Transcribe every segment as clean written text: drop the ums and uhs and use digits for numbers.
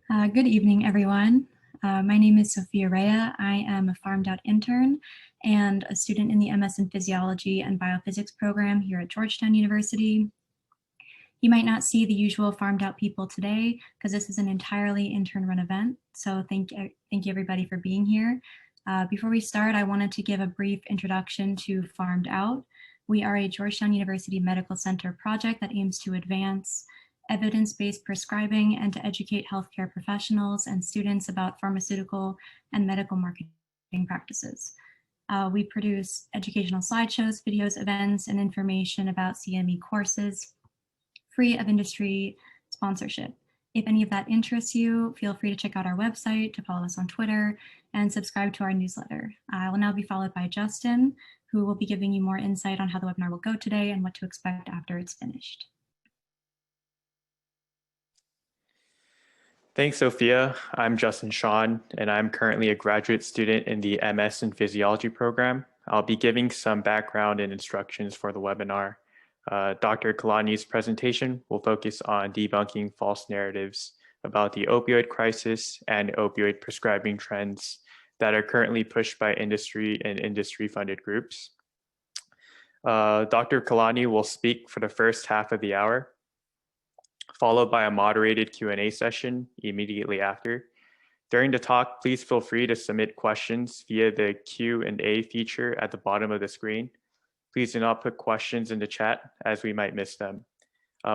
Good evening, everyone. My name is Sophia Rea. I am a farmed out intern and a student in the MS in Physiology and Biophysics program here at Georgetown University. You might not see the usual farmed out people today because this is an entirely intern-run event. So thank you everybody for being here. Before we start, I wanted to give a brief introduction to Farmed Out. We are a Georgetown University Medical Center project that aims to advance evidence-based prescribing and to educate healthcare professionals and students about pharmaceutical and medical marketing practices. We produce educational slideshows, videos, events, and information about CME courses, free of industry sponsorship. If any of that interests you, feel free to check out our website, to follow us on Twitter, and subscribe to our newsletter. I will now be followed by Justin, who will be giving you more insight on how the webinar will go today and what to expect after it's finished. Thanks, Sophia. I'm Justin Sean, and I'm currently a graduate student in the MS in Physiology program. I'll be giving some background and instructions for the webinar. Dr. Kolodny's presentation will focus on debunking false narratives about the opioid crisis and opioid prescribing trends that are currently pushed by industry and industry-funded groups. Dr. Kolodny will speak for the first half of the hour, followed by a moderated Q&A session immediately after. During the talk, please feel free to submit questions via the Q&A feature at the bottom of the screen. Please do not put questions in the chat as we might miss them.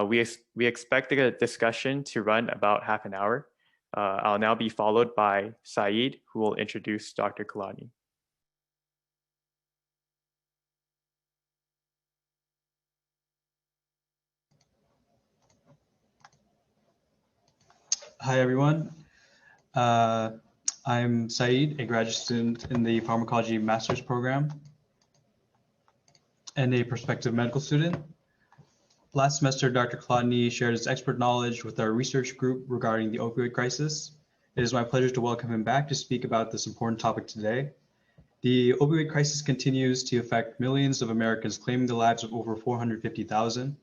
We expect the discussion to run about half an hour. I'll now be followed by Saeed, who will introduce Dr. Kolodny. Hi, everyone. I'm Saeed, a graduate student in the Pharmacology Master's Program and a prospective medical student. Last semester, Dr. Kolodny shared his expert knowledge with our research group regarding the opioid crisis. It is my pleasure to welcome him back to speak about this important topic today. The opioid crisis continues to affect millions of Americans, claiming the lives of over 450,000.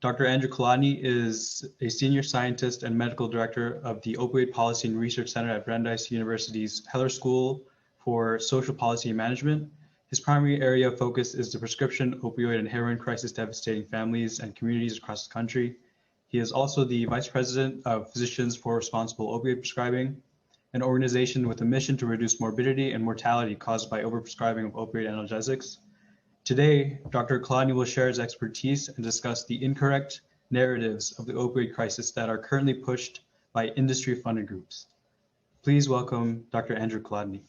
Dr. Andrew Kolodny is a senior scientist and medical director of the Opioid Policy and Research Center at Brandeis University's Heller School for Social Policy and Management. His primary area of focus is the prescription opioid and heroin crisis devastating families and communities across the country. He is also the vice president of Physicians for Responsible Opioid Prescribing, an organization with a mission to reduce morbidity and mortality caused by overprescribing of opioid analgesics. Today, Dr. Kolodny will share his expertise and discuss the incorrect narratives of the opioid crisis that are currently pushed by industry-funded groups. Please welcome Dr. Andrew Kolodny.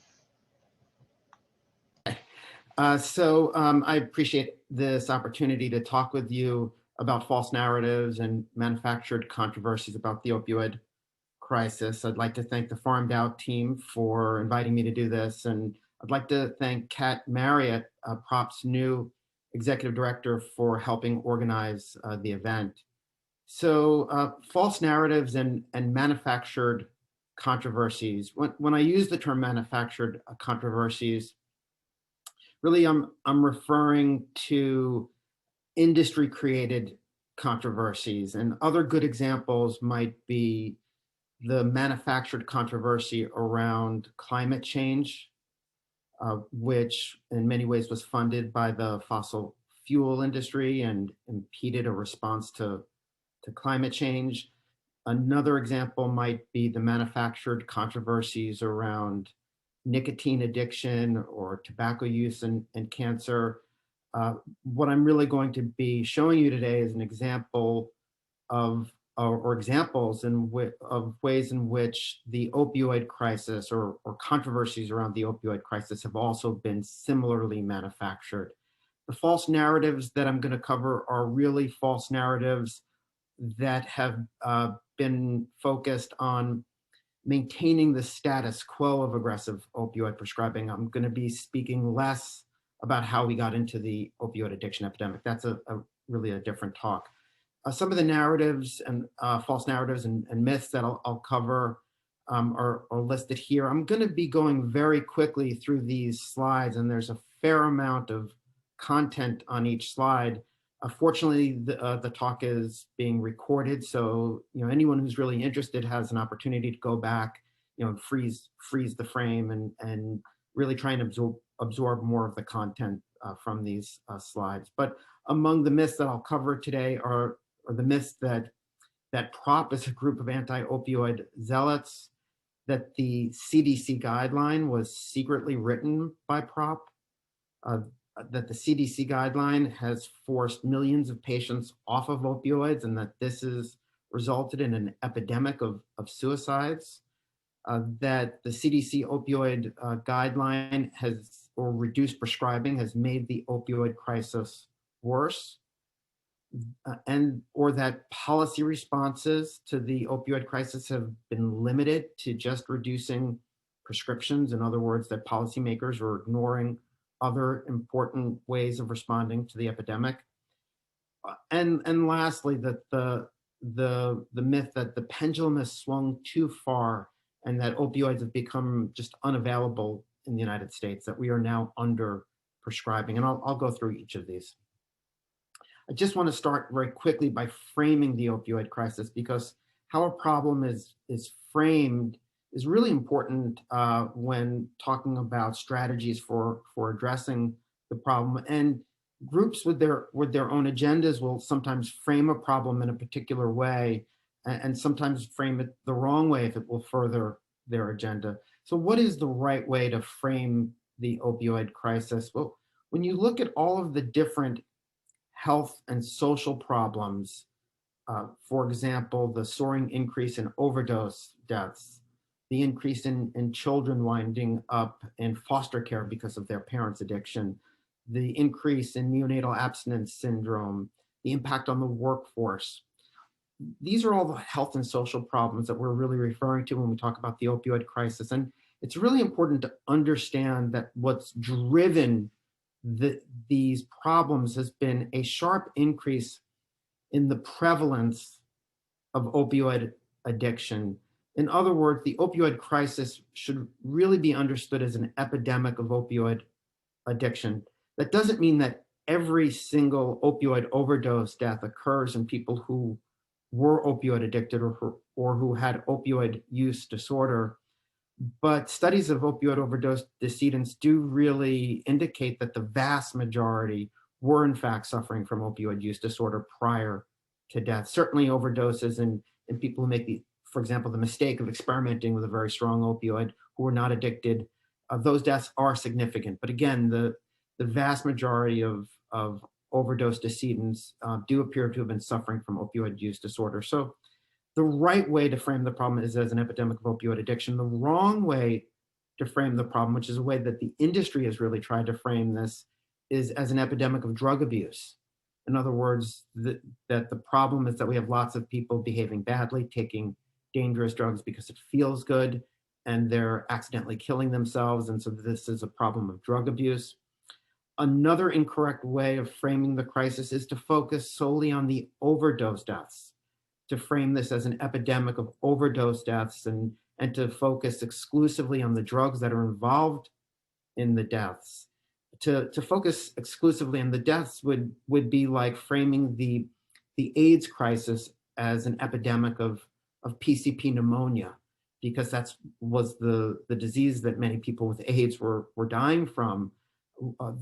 I appreciate this opportunity to talk with you about false narratives and manufactured controversies about the opioid crisis. I'd like to thank the Farmed Out team for inviting me to do this, and I'd like to thank Kat Marriott, PROP's new executive director, for helping organize the event. So false narratives and manufactured controversies. When I use the term manufactured controversies, really I'm referring to industry-created controversies, and other good examples might be the manufactured controversy around climate change, which in many ways was funded by the fossil fuel industry and impeded a response to climate change. Another example might be the manufactured controversies around nicotine addiction or tobacco use and cancer. What I'm really going to be showing you today is an example of examples of ways in which the opioid crisis or controversies around the opioid crisis have also been similarly manufactured. The false narratives that I'm going to cover are really false narratives that have been focused on maintaining the status quo of aggressive opioid prescribing. I'm going to be speaking less about how we got into the opioid addiction epidemic. That's really a different talk. Some of the narratives and false narratives and myths that I'll cover are listed here. I'm going to be going very quickly through these slides, and there's a fair amount of content on each slide. Fortunately, the talk is being recorded, so anyone who's really interested has an opportunity to go back, and freeze the frame and really try and absorb more of the content from these slides. But among the myths that I'll cover today are the myths that PrOP is a group of anti-opioid zealots, that the CDC guideline was secretly written by PrOP, that the CDC guideline has forced millions of patients off of opioids, and that this has resulted in an epidemic of suicides, that the CDC opioid guideline or reduced prescribing has made the opioid crisis worse, or that policy responses to the opioid crisis have been limited to just reducing prescriptions. In other words, that policymakers are ignoring other important ways of responding to the epidemic. And lastly, that the myth that the pendulum has swung too far and that opioids have become just unavailable in the United States, that we are now under prescribing. And I'll go through each of these. I just want to start very quickly by framing the opioid crisis, because how a problem is framed is really important when talking about strategies for addressing the problem. And groups with their own agendas will sometimes frame a problem in a particular way, and sometimes frame it the wrong way if it will further their agenda. So what is the right way to frame the opioid crisis? Well, when you look at all of the different health and social problems, for example, the soaring increase in overdose deaths, the increase in children winding up in foster care because of their parents' addiction, the increase in neonatal abstinence syndrome, the impact on the workforce. These are all the health and social problems that we're really referring to when we talk about the opioid crisis. And it's really important to understand that what's driven these problems has been a sharp increase in the prevalence of opioid addiction. In other words, the opioid crisis should really be understood as an epidemic of opioid addiction. That doesn't mean that every single opioid overdose death occurs in people who were opioid addicted or who had opioid use disorder. But studies of opioid overdose decedents do really indicate that the vast majority were in fact suffering from opioid use disorder prior to death. Certainly overdoses in people who make, for example, the mistake of experimenting with a very strong opioid who are not addicted, those deaths are significant. But again, the vast majority of overdose decedents do appear to have been suffering from opioid use disorder. So the right way to frame the problem is as an epidemic of opioid addiction. The wrong way to frame the problem, which is a way that the industry has really tried to frame this, is as an epidemic of drug abuse. In other words, that the problem is that we have lots of people behaving badly, taking dangerous drugs because it feels good, and they're accidentally killing themselves. And so this is a problem of drug abuse. Another incorrect way of framing the crisis is to focus solely on the overdose deaths, to frame this as an epidemic of overdose deaths, and to focus exclusively on the drugs that are involved in the deaths. To focus exclusively on the deaths would be like framing the AIDS crisis as an epidemic of PCP pneumonia, because that was the disease that many people with AIDS were dying from.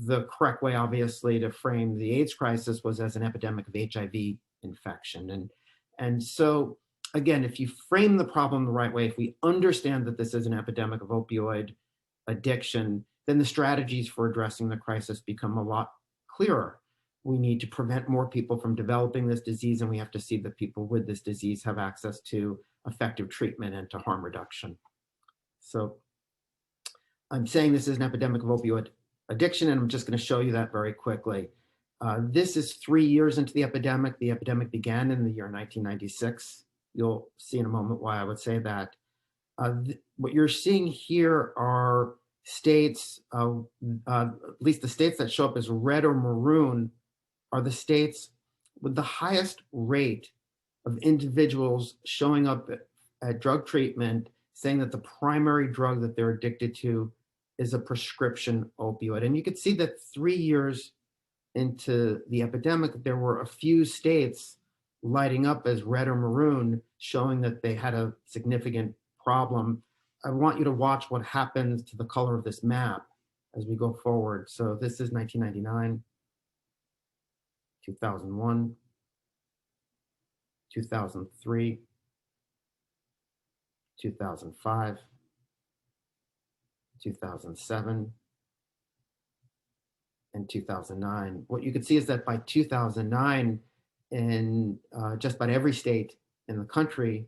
The correct way, obviously, to frame the AIDS crisis was as an epidemic of HIV infection. And so, again, if you frame the problem the right way, if we understand that this is an epidemic of opioid addiction, then the strategies for addressing the crisis become a lot clearer. We need to prevent more people from developing this disease, and we have to see that people with this disease have access to effective treatment and to harm reduction. So I'm saying this is an epidemic of opioid addiction, and I'm just going to show you that very quickly. This is 3 years into the epidemic. The epidemic began in the year 1996. You'll see in a moment why I would say that. What you're seeing here are states, at least the states that show up as red or maroon are the states with the highest rate of individuals showing up at drug treatment saying that the primary drug that they're addicted to is a prescription opioid. And you can see that 3 years into the epidemic, there were a few states lighting up as red or maroon, showing that they had a significant problem. I want you to watch what happens to the color of this map as we go forward. So this is 1999, 2001, 2003, 2005, 2007, and 2009. What you can see is that by 2009, in just about every state in the country,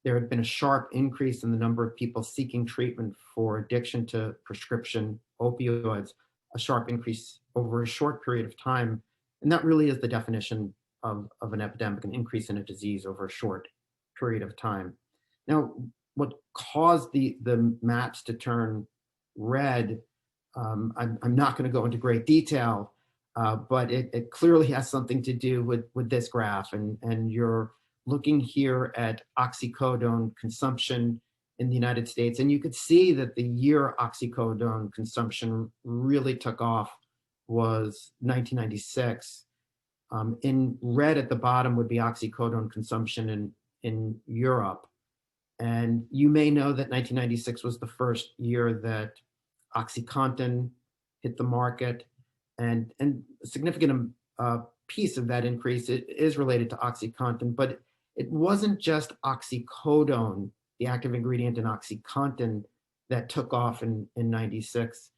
there had been a sharp increase in the number of people seeking treatment for addiction to prescription opioids, a sharp increase over a short period of time. And that really is the definition of an epidemic, an increase in a disease over a short period of time. Now, what caused the maps to turn red, I'm not going to go into great detail, but it clearly has something to do with this graph. And you're looking here at oxycodone consumption in the United States. And you could see that the year oxycodone consumption really took off was 1996. In red at the bottom would be oxycodone consumption in Europe. And you may know that 1996 was the first year that OxyContin hit the market, and a significant piece of that increase is related to OxyContin, but it wasn't just oxycodone, the active ingredient in OxyContin, that took off in 96.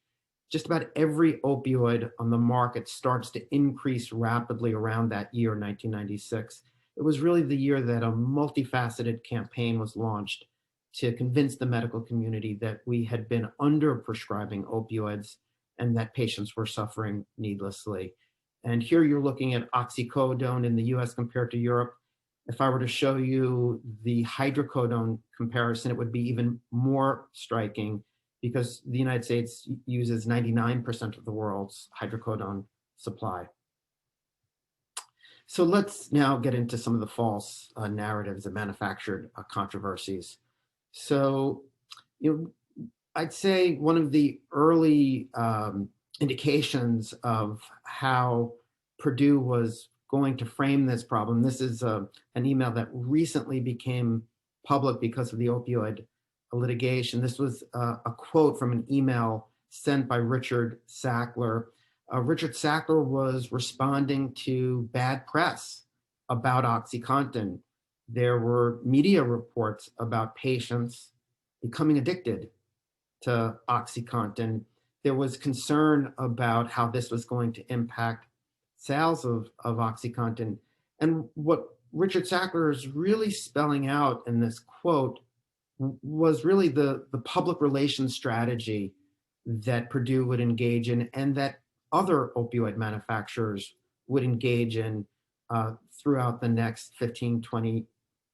Just about every opioid on the market starts to increase rapidly around that year, 1996. It was really the year that a multifaceted campaign was launched to convince the medical community that we had been under prescribing opioids and that patients were suffering needlessly. And here you're looking at oxycodone in the US compared to Europe. If I were to show you the hydrocodone comparison, it would be even more striking because the United States uses 99% of the world's hydrocodone supply. So let's now get into some of the false narratives and manufactured controversies. So, I'd say one of the early indications of how Purdue was going to frame this problem, this is an email that recently became public because of the opioid litigation. This was a quote from an email sent by Richard Sackler. Richard Sackler was responding to bad press about OxyContin. There were media reports about patients becoming addicted to OxyContin. There was concern about how this was going to impact sales of OxyContin. And what Richard Sackler is really spelling out in this quote was really the public relations strategy that Purdue would engage in and that other opioid manufacturers would engage in throughout the next 15, 20,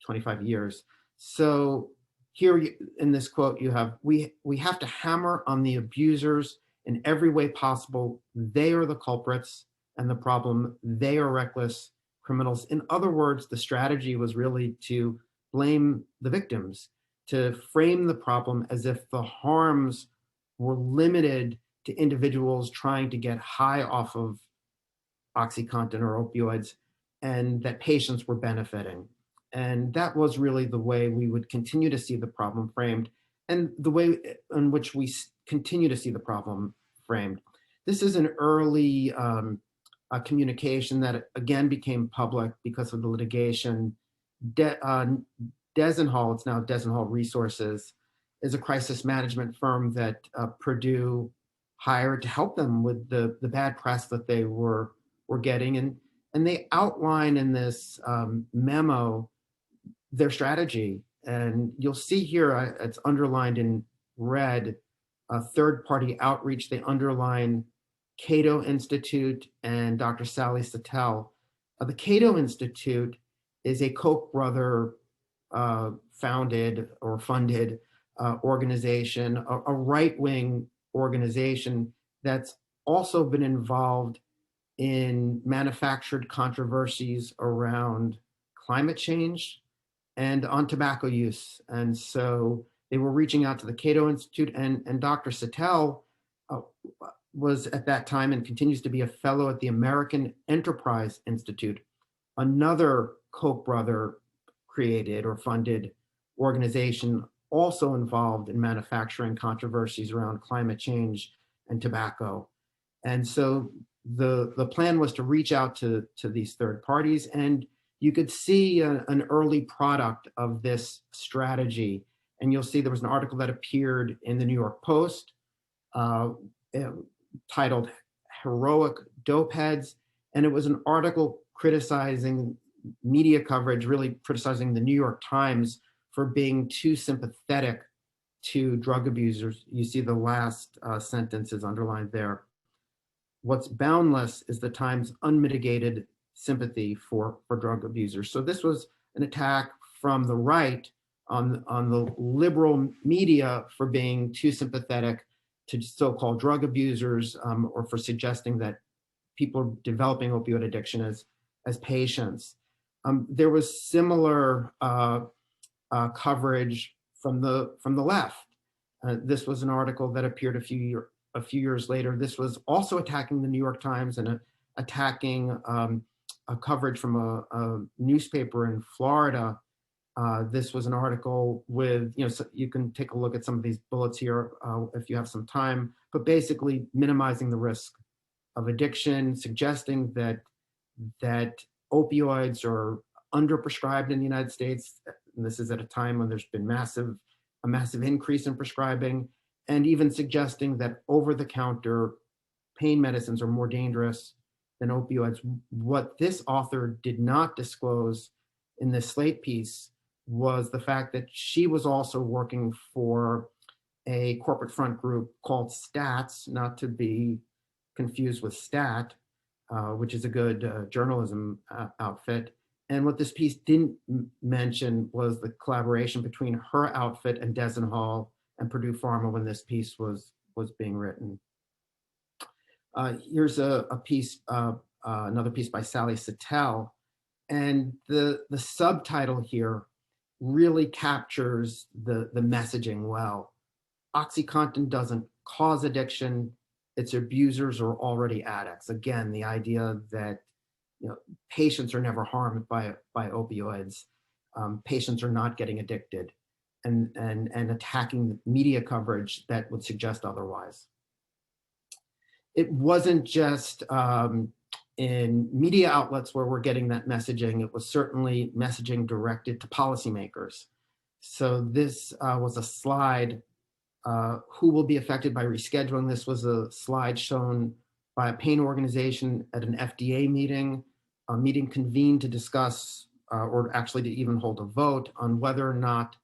25 years. So here in this quote you have, we have to hammer on the abusers in every way possible. They are the culprits and the problem. They are reckless criminals. In other words, the strategy was really to blame the victims, to frame the problem as if the harms were limited to individuals trying to get high off of OxyContin or opioids, and that patients were benefiting. And that was really the way we would continue to see the problem framed, and the way in which we continue to see the problem framed. This is an early communication that again became public because of the litigation. Desenhall, it's now Desenhall Resources, is a crisis management firm that Purdue hired to help them with the bad press that they were getting. And they outline in this memo their strategy. And you'll see here, it's underlined in red, third-party outreach. They underline Cato Institute and Dr. Sally Sattel. The Cato Institute is a Koch brother founded or funded organization, a right-wing organization that's also been involved in manufactured controversies around climate change and on tobacco use. And so they were reaching out to the Cato Institute, and Dr. Sattel was at that time and continues to be a fellow at the American Enterprise Institute, another Koch brother created or funded organization also involved in manufacturing controversies around climate change and tobacco. And so the plan was to reach out to these third parties, and you could see an early product of this strategy. And you'll see there was an article that appeared in the New York Post titled Heroic Dope Heads. And it was an article criticizing media coverage, really criticizing the New York Times for being too sympathetic to drug abusers. You see the last sentence is underlined there. What's boundless is the Times' unmitigated sympathy for drug abusers. So this was an attack from the right on the liberal media for being too sympathetic to so-called drug abusers, or for suggesting that people developing opioid addiction as patients. There was similar coverage from the left. This was an article that appeared a few years later. This was also attacking the New York Times and attacking a coverage from a newspaper in Florida. This was an article with, so you can take a look at some of these bullets here if you have some time, but basically minimizing the risk of addiction, suggesting that opioids are underprescribed in the United States. And this is at a time when there's been a massive increase in prescribing, and even suggesting that over-the-counter pain medicines are more dangerous than opioids. What this author did not disclose in this Slate piece was the fact that she was also working for a corporate front group called STATS, not to be confused with STAT, which is a good journalism outfit. And what this piece didn't mention was the collaboration between her outfit and Desenhall and Purdue Pharma when this piece was being written. Here's a piece, another piece by Sally Sattel, and the subtitle here really captures the messaging well. OxyContin doesn't cause addiction; its abusers are already addicts. Again, the idea that patients are never harmed by opioids. Patients are not getting addicted, and attacking media coverage that would suggest otherwise. It wasn't just in media outlets where we're getting that messaging. It was certainly messaging directed to policymakers. So this was a slide, who will be affected by rescheduling. This was a slide shown by a pain organization at an FDA meeting, a meeting convened to discuss, or actually to even hold a vote on whether or not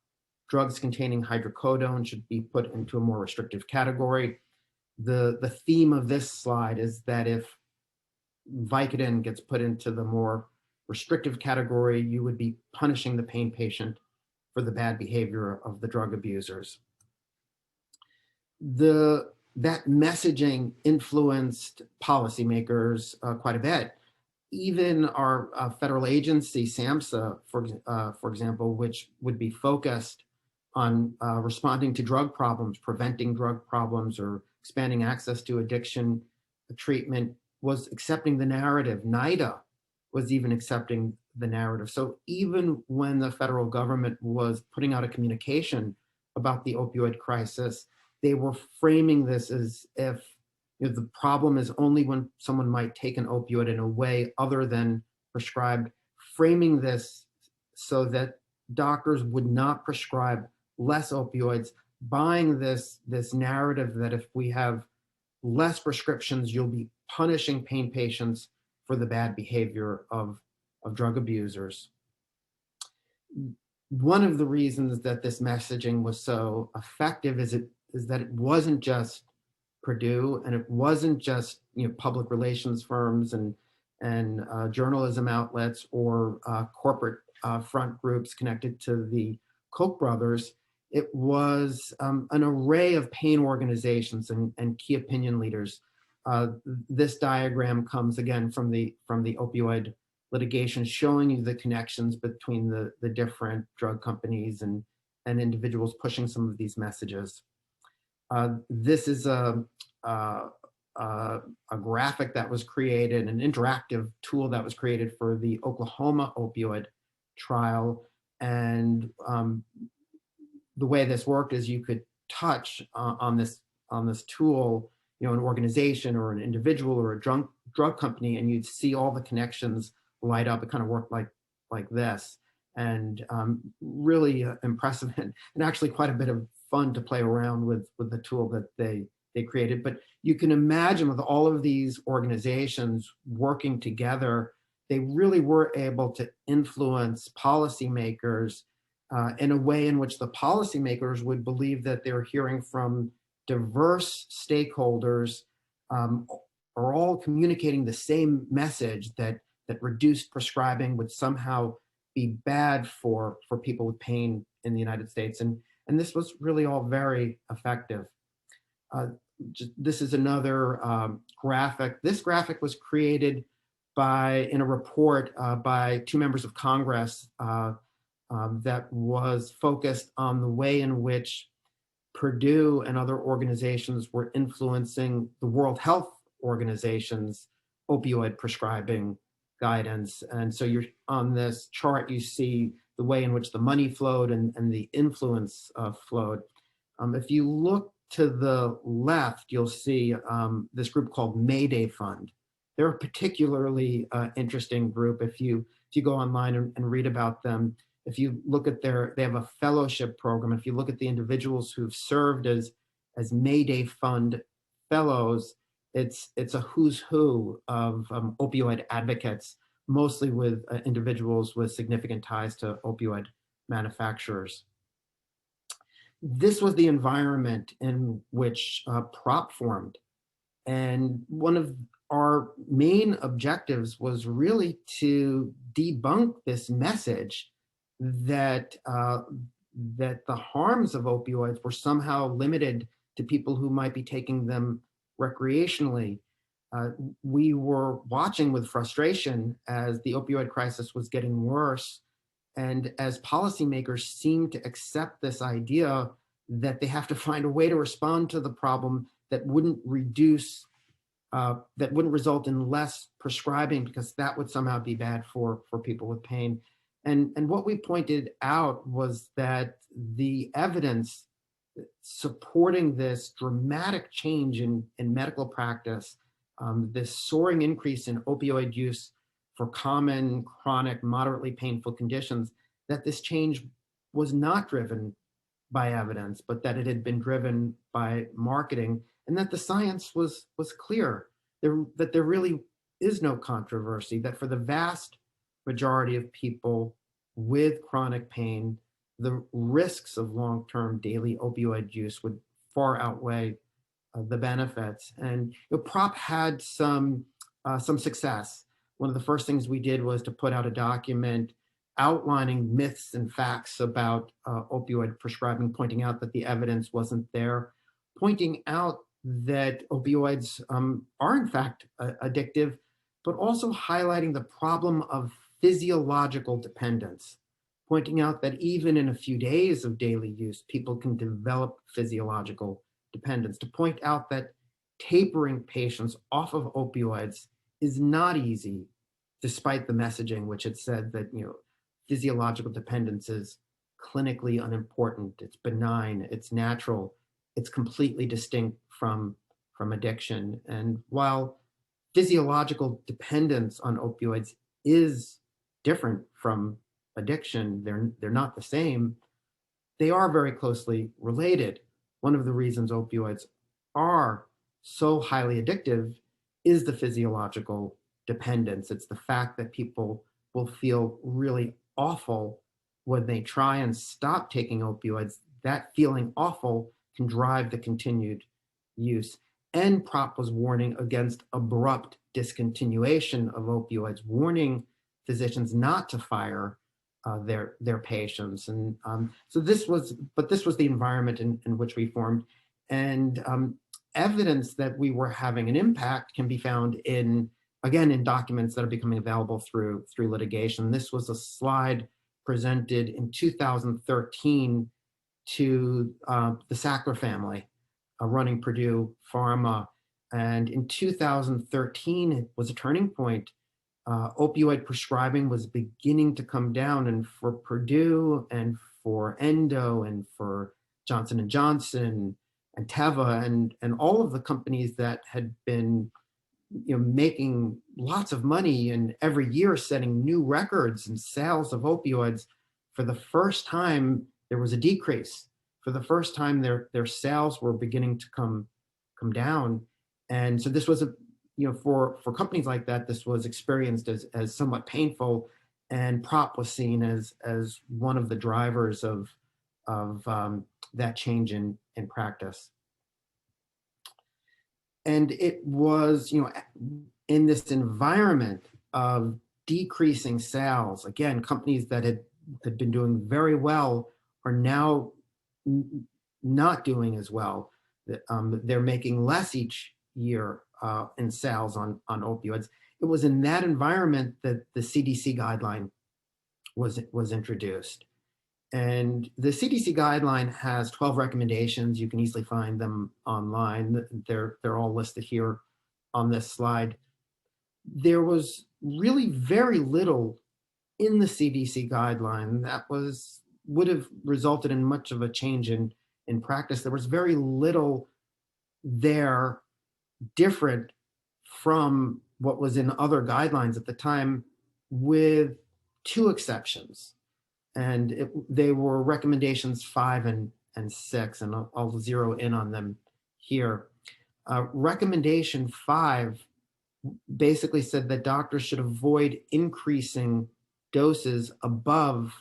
drugs containing hydrocodone should be put into a more restrictive category. The theme of this slide is that if Vicodin gets put into the more restrictive category, you would be punishing the pain patient for the bad behavior of the drug abusers. That messaging influenced policymakers quite a bit. Even our federal agency, SAMHSA, for example, which would be focused on responding to drug problems, preventing drug problems, or expanding access to addiction treatment, was accepting the narrative. NIDA was even accepting the narrative. So even when the federal government was putting out a communication about the opioid crisis, they were framing this as if the problem is only when someone might take an opioid in a way other than prescribed, framing this so that doctors would not prescribe less opioids, buying this narrative that if we have less prescriptions, you'll be punishing pain patients for the bad behavior of drug abusers. One of the reasons that this messaging was so effective is that it wasn't just Purdue, and it wasn't just public relations firms and journalism outlets or corporate front groups connected to the Koch brothers. It was an array of pain organizations and key opinion leaders. This diagram comes again from the opioid litigation, showing you the connections between the different drug companies and individuals pushing some of these messages. This is a a graphic that was created, an interactive tool that was created for the Oklahoma opioid trial. And the way this worked is you could touch on this tool, an organization or an individual or a drug company, and you'd see all the connections light up. It kind of worked like this, and really impressive and actually quite a bit of fun to play around with the tool that they created. But you can imagine with all of these organizations working together, they really were able to influence policymakers in a way in which the policymakers would believe that they're hearing from diverse stakeholders, are all communicating the same message that reduced prescribing would somehow be bad for people with pain in the United States. And this was really all very effective. This is another graphic. This graphic was created in a report by two members of Congress that was focused on the way in which Purdue and other organizations were influencing the World Health Organization's opioid prescribing guidance. And so you're on this chart, you see the way in which the money flowed and the influence flowed. If you look to the left, you'll see this group called Mayday Fund. They're a particularly interesting group. If you go online and read about them, if you look at they have a fellowship program. If you look at the individuals who've served as Mayday Fund fellows, it's a who's who of opioid advocates, mostly with individuals with significant ties to opioid manufacturers. This was the environment in which PROP formed. And one of our main objectives was really to debunk this message that the harms of opioids were somehow limited to people who might be taking them recreationally. We were watching with frustration as the opioid crisis was getting worse, and as policymakers seemed to accept this idea that they have to find a way to respond to the problem that wouldn't result in less prescribing, because that would somehow be bad for people with pain. And what we pointed out was that the evidence supporting this dramatic change in medical practice, this soaring increase in opioid use for common, chronic, moderately painful conditions, that this change was not driven by evidence, but that it had been driven by marketing, and that the science was clear, that there really is no controversy, that for the vast majority of people with chronic pain, the risks of long-term daily opioid use would far outweigh the benefits. And PROP had some success. One of the first things we did was to put out a document outlining myths and facts about opioid prescribing, pointing out that the evidence wasn't there, pointing out that opioids are in fact addictive, but also highlighting the problem of physiological dependence, pointing out that even in a few days of daily use, people can develop physiological dependence, to point out that tapering patients off of opioids is not easy, despite the messaging which had said that physiological dependence is clinically unimportant, it's benign, it's natural, it's completely distinct from addiction. And while physiological dependence on opioids is different from addiction, they're not the same, they are very closely related. One of the reasons opioids are so highly addictive is the physiological dependence. It's the fact that people will feel really awful when they try and stop taking opioids. That feeling awful can drive the continued use. And PROP was warning against abrupt discontinuation of opioids, warning physicians not to fire their patients. And so this was the environment in which we formed. And evidence that we were having an impact can be found in documents that are becoming available through litigation. This was a slide presented in 2013 to the Sackler family running Purdue Pharma. And in 2013, it was a turning point. Opioid prescribing was beginning to come down, and for Purdue and for Endo and for Johnson & Johnson and Teva and all of the companies that had been making lots of money and every year setting new records in sales of opioids, for the first time there was a decrease. For the first time their sales were beginning to come down. And so this was for companies like that, this was experienced as somewhat painful, and PROP was seen as one of the drivers of that change in practice. And it was, in this environment of decreasing sales, again, companies that had been doing very well are now not doing as well. They're making less each year in sales on opioids. It was in that environment that the CDC guideline was introduced. And the CDC guideline has 12 recommendations. You can easily find them online. They're all listed here on this slide. There was really very little in the CDC guideline that would have resulted in much of a change in practice. There was very little there different from what was in other guidelines at the time, with two exceptions. And they were recommendations 5 and 6, and I'll zero in on them here. Recommendation 5 basically said that doctors should avoid increasing doses above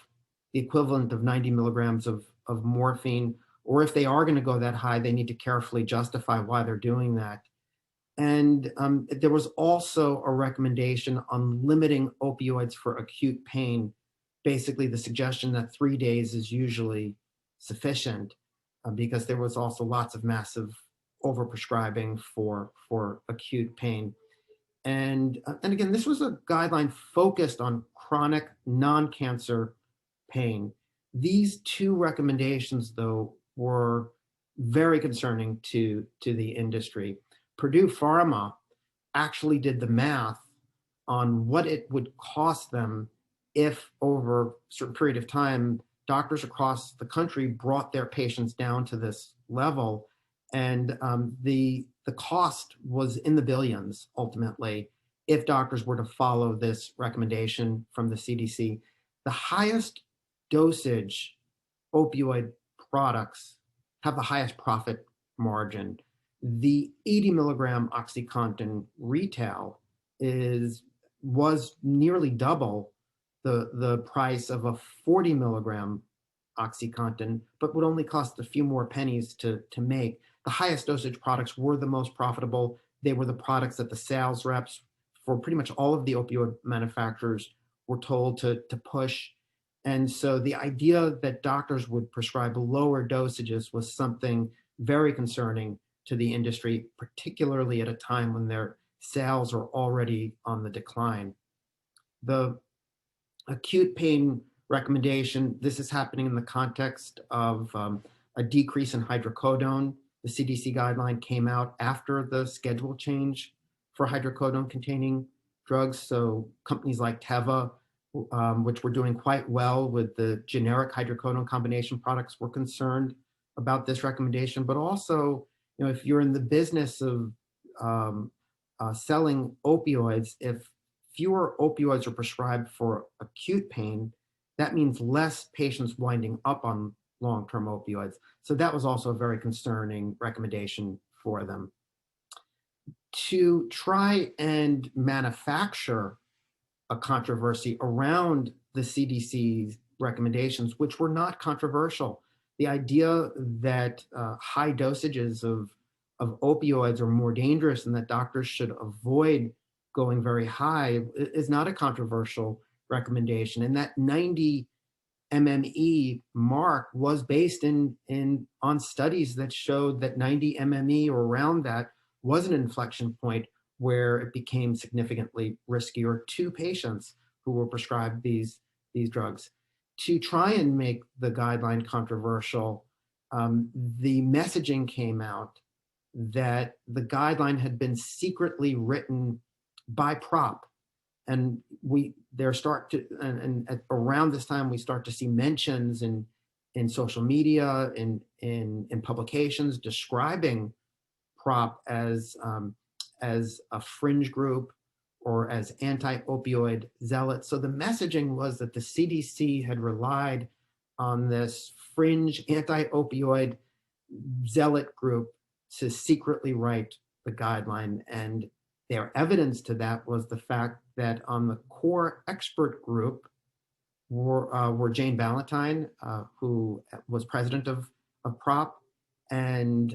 the equivalent of 90 milligrams of morphine, or if they are going to go that high, they need to carefully justify why they're doing that. And there was also a recommendation on limiting opioids for acute pain. Basically, the suggestion that 3 days is usually sufficient, because there was also lots of massive overprescribing for acute pain. And again, this was a guideline focused on chronic non-cancer pain. These two recommendations, though, were very concerning to the industry. Purdue Pharma actually did the math on what it would cost them if, over a certain period of time, doctors across the country brought their patients down to this level. And the cost was in the billions, ultimately, if doctors were to follow this recommendation from the CDC. The highest dosage opioid products have the highest profit margin. The 80 milligram OxyContin retail was nearly double the price of a 40 milligram OxyContin, but would only cost a few more pennies to make. The highest dosage products were the most profitable. They were the products that the sales reps for pretty much all of the opioid manufacturers were told to push. And so the idea that doctors would prescribe lower dosages was something very concerning to the industry, particularly at a time when their sales are already on the decline. The acute pain recommendation, this is happening in the context of a decrease in hydrocodone. The CDC guideline came out after the schedule change for hydrocodone-containing drugs. So companies like Teva, which were doing quite well with the generic hydrocodone combination products, were concerned about this recommendation. But also, if you're in the business of selling opioids, if fewer opioids are prescribed for acute pain, that means less patients winding up on long-term opioids. So that was also a very concerning recommendation for them. To try and manufacture a controversy around the CDC's recommendations, which were not controversial. The idea that high dosages of opioids are more dangerous and that doctors should avoid going very high is not a controversial recommendation. And that 90 MME mark was based on studies that showed that 90 MME or around that was an inflection point where it became significantly riskier to patients who were prescribed these drugs. To try and make the guideline controversial, the messaging came out that the guideline had been secretly written by PROP. And around this time, we start to see mentions in social media, in publications describing PROP as a fringe group or as anti-opioid zealots. So the messaging was that the CDC had relied on this fringe anti-opioid zealot group to secretly write the guideline. And their evidence to that was the fact that on the core expert group were Jane Ballantyne, who was president of PROP, and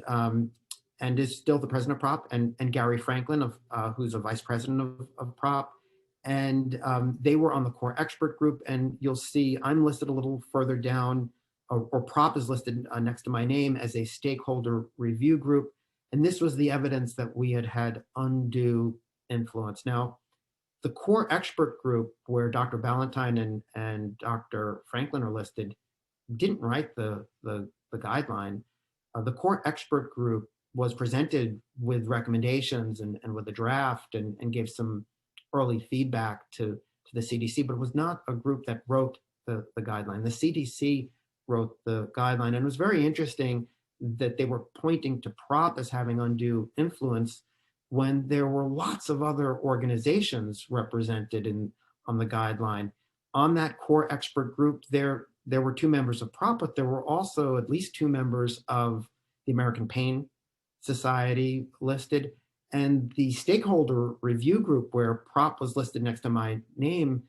is still the president of PROP, and Gary Franklin, who's a vice president of PROP. And they were on the core expert group. And you'll see I'm listed a little further down, or PROP is listed next to my name as a stakeholder review group. And this was the evidence that we had undue influence. Now, the core expert group, where Dr. Ballantyne and Dr. Franklin are listed, didn't write the guideline. The core expert group was presented with recommendations and with a draft and gave some early feedback to the CDC, but it was not a group that wrote the guideline. The CDC wrote the guideline, and it was very interesting that they were pointing to PROP as having undue influence when there were lots of other organizations represented on the guideline. On that core expert group, there were 2 members of PROP, but there were also at least 2 members of the American Pain Society listed. And the stakeholder review group, where PROP was listed next to my name,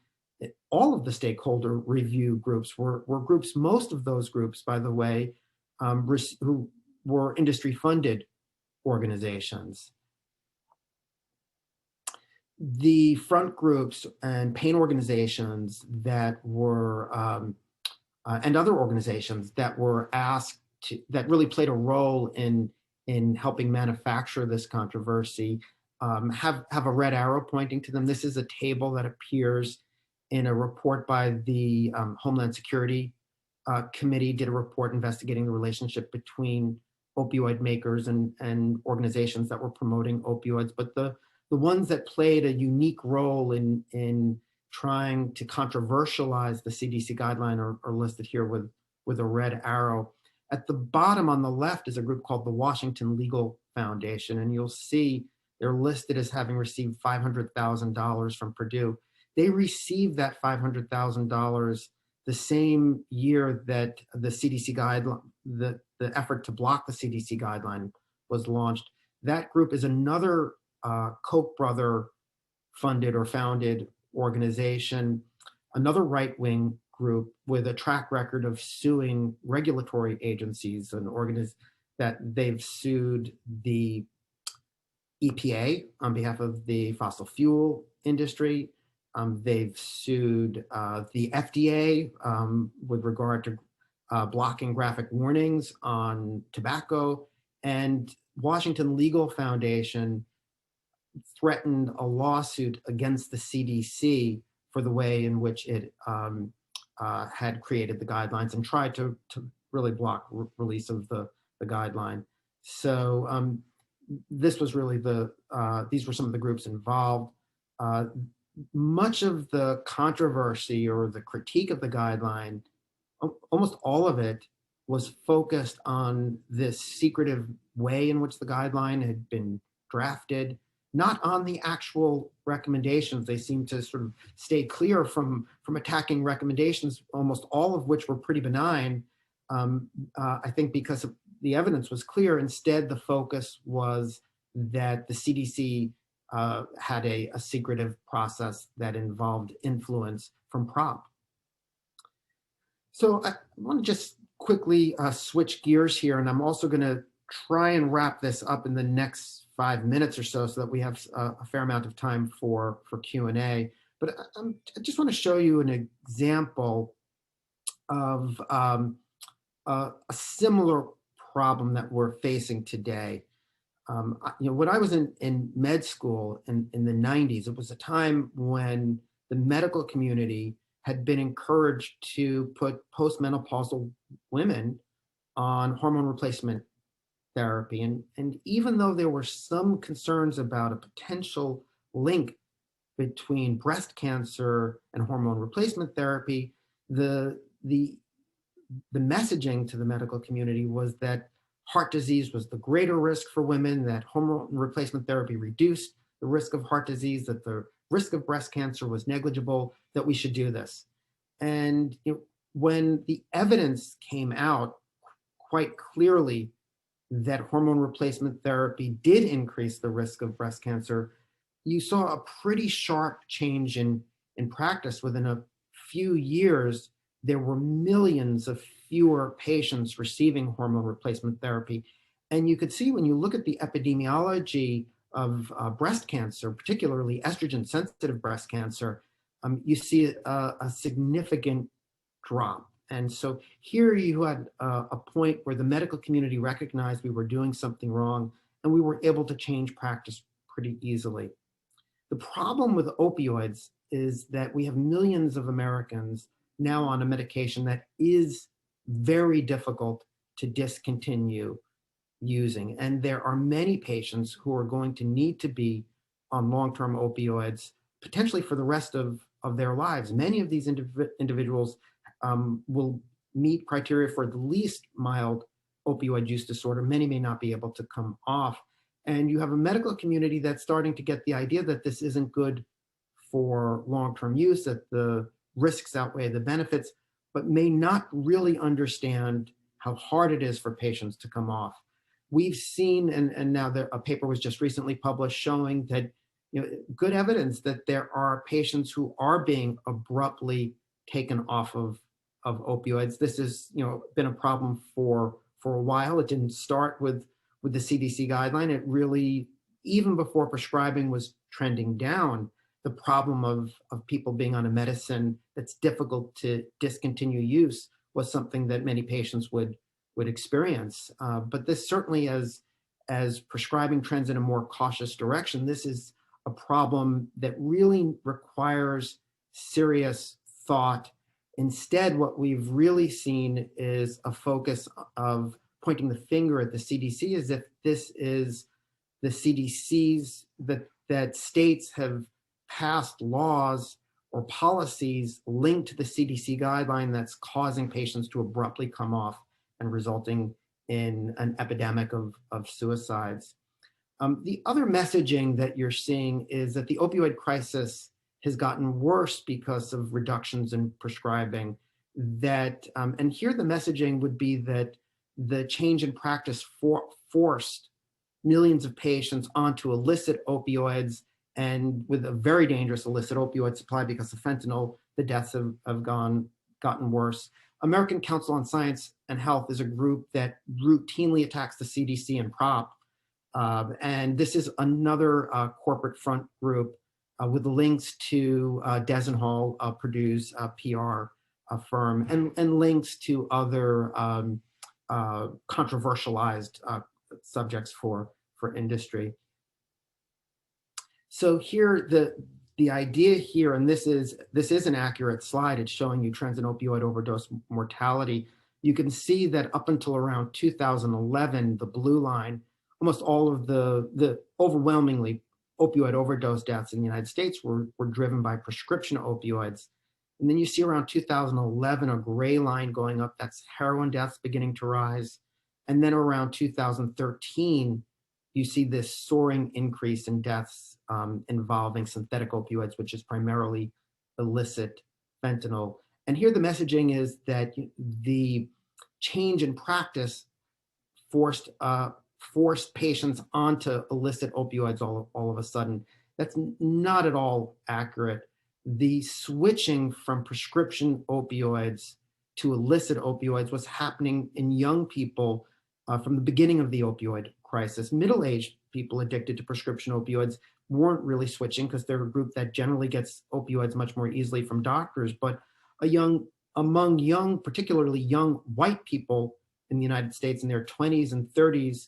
all of the stakeholder review groups were groups, most of those groups, by the way, who were industry-funded organizations. The front groups and pain organizations that were, and other organizations that were asked to, that really played a role in helping manufacture this controversy, have a red arrow pointing to them. This is a table that appears in a report by the Homeland Security Committee, did a report investigating the relationship between opioid makers and organizations that were promoting opioids. But the ones that played a unique role in trying to controversialize the CDC guideline are listed here with a red arrow. At the bottom on the left is a group called the Washington Legal Foundation, and you'll see they're listed as having received $500,000 from Purdue. They received that $500,000 the same year that the CDC guideline, the effort to block the CDC guideline was launched. That group is another Koch brother funded or founded organization, another right-wing group with a track record of suing regulatory agencies and that they've sued the EPA on behalf of the fossil fuel industry. They've sued the FDA with regard to blocking graphic warnings on tobacco, and Washington Legal Foundation threatened a lawsuit against the CDC for the way in which it had created the guidelines and tried to really block release of the guideline. So this was really these were some of the groups involved. Much of the controversy or the critique of the guideline, almost all of it, was focused on this secretive way in which the guideline had been drafted, not on the actual recommendations. They seemed to sort of stay clear from attacking recommendations, almost all of which were pretty benign. I think because the evidence was clear. Instead, the focus was that the CDC had a secretive process that involved influence from PROP. So I want to just quickly switch gears here, and I'm also going to try and wrap this up in the next 5 minutes or so that we have a fair amount of time for Q&A. But I just want to show you an example of a similar problem that we're facing today. When I was in med school in the 90s, it was a time when the medical community had been encouraged to put postmenopausal women on hormone replacement therapy. And even though there were some concerns about a potential link between breast cancer and hormone replacement therapy, the messaging to the medical community was that heart disease was the greater risk for women, that hormone replacement therapy reduced the risk of heart disease, that the risk of breast cancer was negligible, that we should do this. And when the evidence came out quite clearly that hormone replacement therapy did increase the risk of breast cancer, you saw a pretty sharp change in practice. Within a few years, there were millions of fewer patients receiving hormone replacement therapy. And you could see when you look at the epidemiology of breast cancer, particularly estrogen-sensitive breast cancer, you see a significant drop. And so here you had a point where the medical community recognized we were doing something wrong, and we were able to change practice pretty easily. The problem with opioids is that we have millions of Americans now on a medication that is very difficult to discontinue using. And there are many patients who are going to need to be on long-term opioids, potentially for the rest of their lives. Many of these individuals will meet criteria for the least mild opioid use disorder. Many may not be able to come off. And you have a medical community that's starting to get the idea that this isn't good for long-term use, that the risks outweigh the benefits, but may not really understand how hard it is for patients to come off. We've seen, and now a paper was just recently published showing that good evidence that there are patients who are being abruptly taken off of opioids. This has been a problem for a while. It didn't start with the CDC guideline. It really, even before prescribing was trending down, the problem of people being on a medicine that's difficult to discontinue use was something that many patients would experience. But this certainly, as prescribing trends in a more cautious direction, this is a problem that really requires serious thought. Instead, what we've really seen is a focus of pointing the finger at the CDC as if this is the CDC's, that states have passed laws or policies linked to the CDC guideline that's causing patients to abruptly come off and resulting in an epidemic of suicides. The other messaging that you're seeing is that the opioid crisis has gotten worse because of reductions in prescribing. And here the messaging would be that the change in practice forced millions of patients onto illicit opioids, and with a very dangerous illicit opioid supply because of fentanyl, the deaths have gotten worse. American Council on Science and Health is a group that routinely attacks the CDC and PROP. And this is another corporate front group with links to Desenhall, Purdue's PR firm, and links to other controversialized subjects for industry. So here, the idea here, and this is an accurate slide, it's showing you trends in opioid overdose mortality. You can see that up until around 2011, the blue line, almost all of the overwhelmingly opioid overdose deaths in the United States were driven by prescription opioids. And then you see around 2011, a gray line going up, that's heroin deaths beginning to rise. And then around 2013, you see this soaring increase in deaths involving synthetic opioids, which is primarily illicit fentanyl. And here the messaging is that the change in practice forced patients onto illicit opioids all of a sudden. That's not at all accurate. The switching from prescription opioids to illicit opioids was happening in young people from the beginning of the opioid crisis. Middle-aged people addicted to prescription opioids weren't really switching because they're a group that generally gets opioids much more easily from doctors. But among young, particularly young white people in the United States in their 20s and 30s,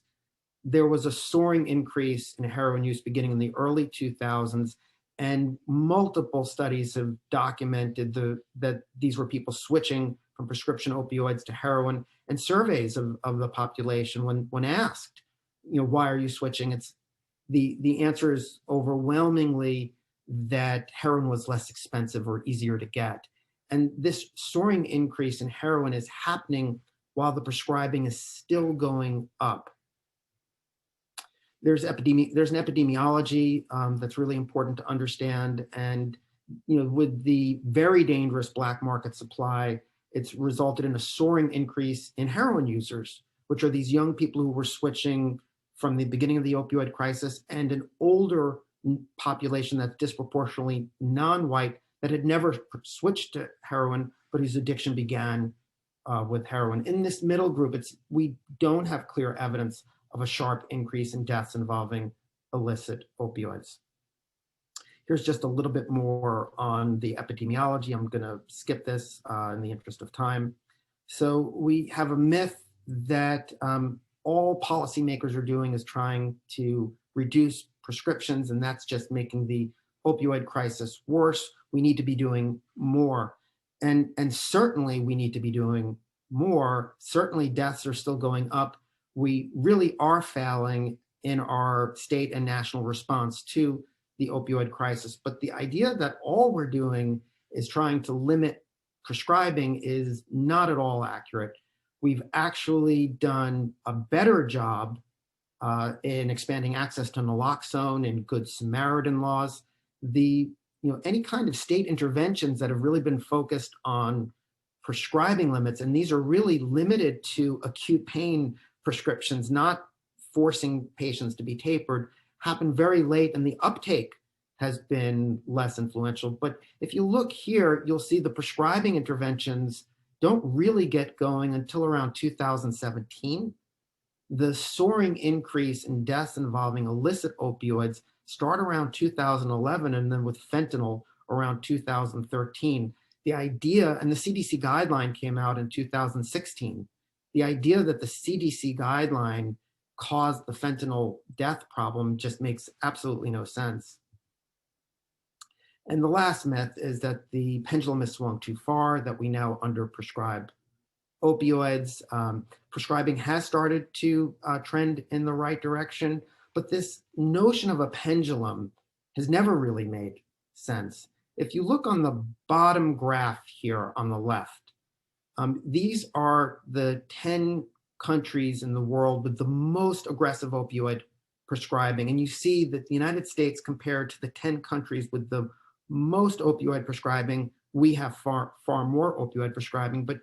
there was a soaring increase in heroin use beginning in the early 2000s. And multiple studies have documented that these were people switching from prescription opioids to heroin, and surveys of the population when asked, why are you switching? It's the answer is overwhelmingly that heroin was less expensive or easier to get. And this soaring increase in heroin is happening while the prescribing is still going up. There's an epidemiology that's really important to understand. And with the very dangerous black market supply, it's resulted in a soaring increase in heroin users, which are these young people who were switching from the beginning of the opioid crisis, and an older population that's disproportionately non-white that had never switched to heroin, but whose addiction began with heroin. In this middle group, we don't have clear evidence of a sharp increase in deaths involving illicit opioids. Here's just a little bit more on the epidemiology. I'm going to skip this in the interest of time. So we have a myth that all policymakers are doing is trying to reduce prescriptions, and that's just making the opioid crisis worse. We need to be doing more. And certainly we need to be doing more. Certainly deaths are still going up. We really are failing in our state and national response to the opioid crisis. But the idea that all we're doing is trying to limit prescribing is not at all accurate. We've actually done a better job in expanding access to naloxone and Good Samaritan laws. Any kind of state interventions that have really been focused on prescribing limits, and these are really limited to acute pain prescriptions, not forcing patients to be tapered, happen very late, and the uptake has been less influential. But if you look here, you'll see the prescribing interventions don't really get going until around 2017. The soaring increase in deaths involving illicit opioids start around 2011, and then with fentanyl around 2013. The idea, and the CDC Guideline came out in 2016, the idea that the CDC Guideline caused the fentanyl death problem just makes absolutely no sense. And the last myth is that the pendulum has swung too far, that we now underprescribe opioids. Prescribing has started to trend in the right direction, but this notion of a pendulum has never really made sense. If you look on the bottom graph here on the left, these are the 10 countries in the world with the most aggressive opioid prescribing. And you see that the United States, compared to the 10 countries with the most opioid prescribing, we have far more opioid prescribing. But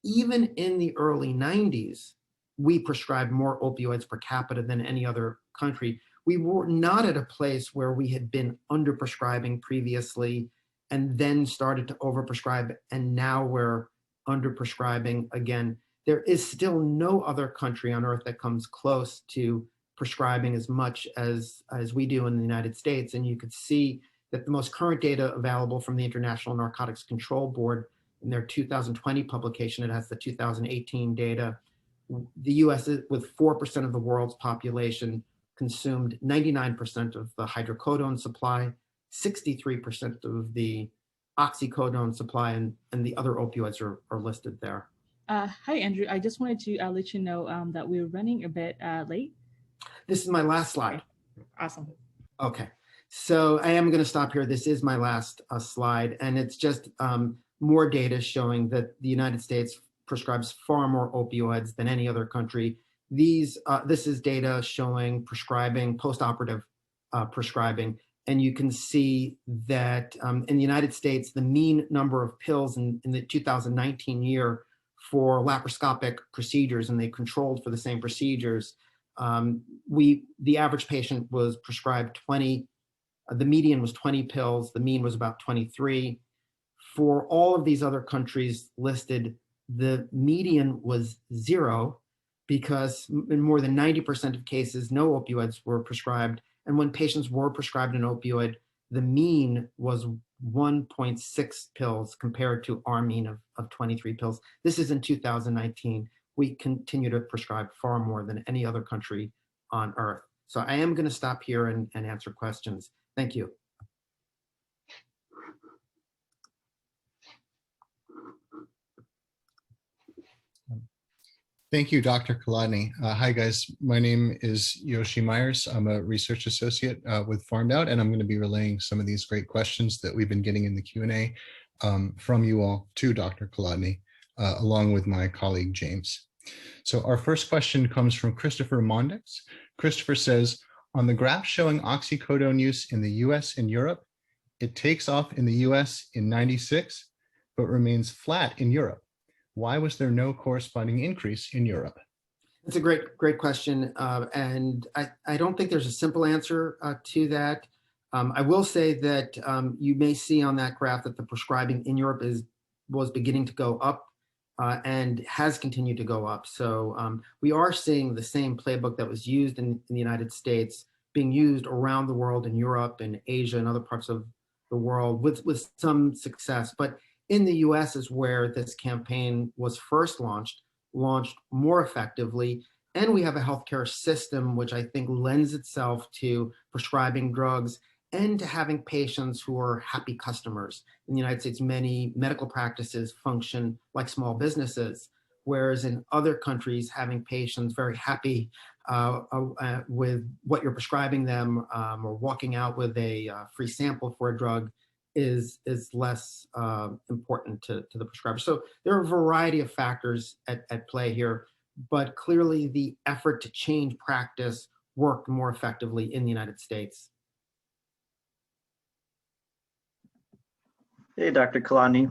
even in the early 90s, we prescribed more opioids per capita than any other country. We were not at a place where we had been underprescribing previously and then started to overprescribe, and now we're underprescribing again. There is still no other country on earth that comes close to prescribing as much as we do in the United States. And you could see that the most current data available from the International Narcotics Control Board in their 2020 publication, it has the 2018 data. The US, with 4% of the world's population, consumed 99% of the hydrocodone supply, 63% of the oxycodone supply, and the other opioids are listed there. Hi, Andrew. I just wanted to let you know that we're running a bit late. This is my last slide. Awesome. Okay, so I am going to stop here. This is my last slide, and it's just more data showing that the United States prescribes far more opioids than any other country. This is data showing prescribing, post-operative prescribing, and you can see that in the United States, the mean number of pills in the 2019 year for laparoscopic procedures, and they controlled for the same procedures, the average patient was prescribed 20, the median was 20 pills, the mean was about 23. For all of these other countries listed, the median was 0, because in more than 90% of cases, no opioids were prescribed. And when patients were prescribed an opioid, the mean was 1.6 pills compared to our mean of 23 pills. This is in 2019. We continue to prescribe far more than any other country on earth. So I am going to stop here and answer questions. Thank you. Thank you, Dr. Kolodny. Hi, guys. My name is Yoshi Myers. I'm a research associate with Farmed Out, and I'm going to be relaying some of these great questions that we've been getting in the Q&A from you all to Dr. Kolodny, along with my colleague, James. So our first question comes from Christopher Mondix. Christopher says, on the graph showing oxycodone use in the US and Europe, it takes off in the US in '96, but remains flat in Europe. Why was there no corresponding increase in Europe? That's a great question. And I don't think there's a simple answer to that. I will say that you may see on that graph that the prescribing in Europe was beginning to go up and has continued to go up. So we are seeing the same playbook that was used in the United States being used around the world, in Europe and Asia and other parts of the world with some success. But in the US is where this campaign was first launched more effectively. And we have a healthcare system which I think lends itself to prescribing drugs and to having patients who are happy customers. In the United States, many medical practices function like small businesses, whereas in other countries, having patients very happy with what you're prescribing them or walking out with a free sample for a drug is less important to the prescriber. So there are a variety of factors at play here, but clearly the effort to change practice worked more effectively in the United States. Hey, Dr. Kolodny.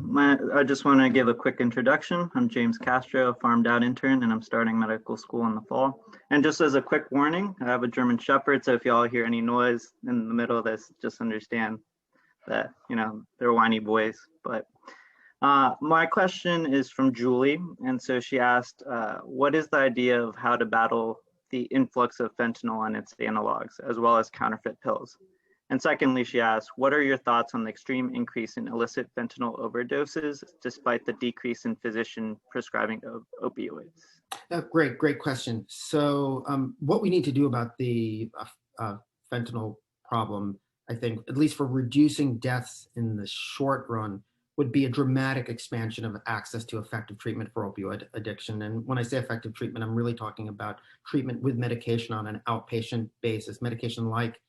I just want to give a quick introduction. I'm James Castro, a Farmed Out intern, and I'm starting medical school in the fall. And just as a quick warning, I have a German Shepherd, so if y'all hear any noise in the middle of this, just understand that, you know, they're whiny boys. But my question is from Julie, and so she asked, what is the idea of how to battle the influx of fentanyl and its analogs, as well as counterfeit pills? And secondly, she asked, what are your thoughts on the extreme increase in illicit fentanyl overdoses, despite the decrease in physician prescribing of opioids? Great question. So what we need to do about the fentanyl problem, I think, at least for reducing deaths in the short run, would be a dramatic expansion of access to effective treatment for opioid addiction. And when I say effective treatment, I'm really talking about treatment with medication on an outpatient basis, medication like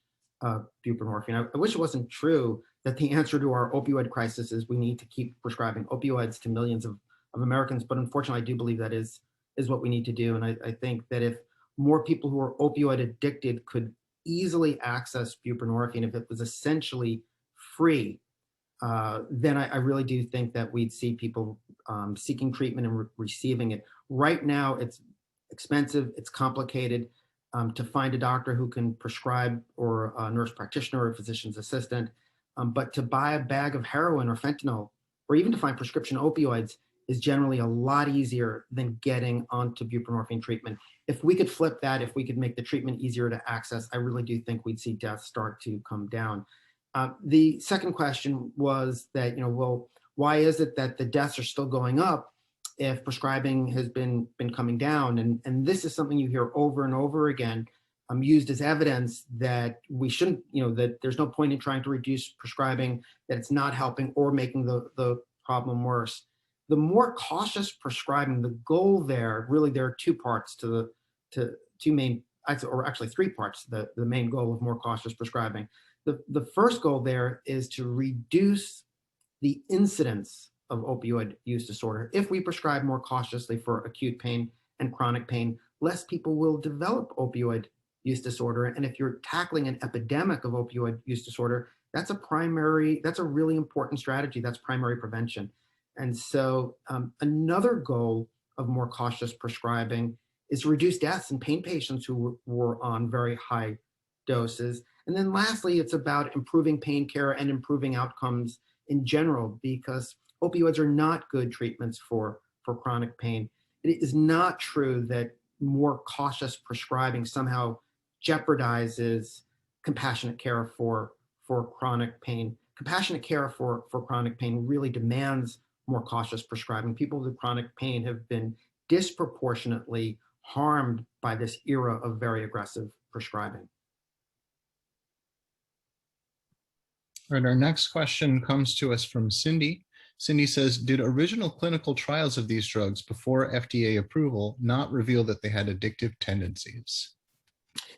buprenorphine. I wish it wasn't true that the answer to our opioid crisis is we need to keep prescribing opioids to millions of Americans, but unfortunately I do believe that is what we need to do. And I think that if more people who are opioid addicted could easily access buprenorphine, if it was essentially free, then I really do think that we'd see people seeking treatment and receiving it. Right now, it's expensive, it's complicated to find a doctor who can prescribe, or a nurse practitioner or a physician's assistant. But to buy a bag of heroin or fentanyl, or even to find prescription opioids, is generally a lot easier than getting onto buprenorphine treatment. If we could flip that, if we could make the treatment easier to access, I really do think we'd see deaths start to come down. The second question was that, well, why is it that the deaths are still going up if prescribing has been coming down? And this is something you hear over and over again, used as evidence that we shouldn't, that there's no point in trying to reduce prescribing, that it's not helping or making the problem worse. The more cautious prescribing, the goal there, really there are two parts to two main, or actually three parts, the main goal of more cautious prescribing. The first goal there is to reduce the incidence of opioid use disorder. If we prescribe more cautiously for acute pain and chronic pain, less people will develop opioid use disorder. And if you're tackling an epidemic of opioid use disorder, that's a really important strategy. That's primary prevention. And so another goal of more cautious prescribing is to reduce deaths in pain patients who were on very high doses. And then lastly, it's about improving pain care and improving outcomes in general, because opioids are not good treatments for chronic pain. It is not true that more cautious prescribing somehow jeopardizes compassionate care for chronic pain. Compassionate care for chronic pain really demands more cautious prescribing. People with chronic pain have been disproportionately harmed by this era of very aggressive prescribing. All right, our next question comes to us from Cindy. Cindy says, did original clinical trials of these drugs before FDA approval not reveal that they had addictive tendencies?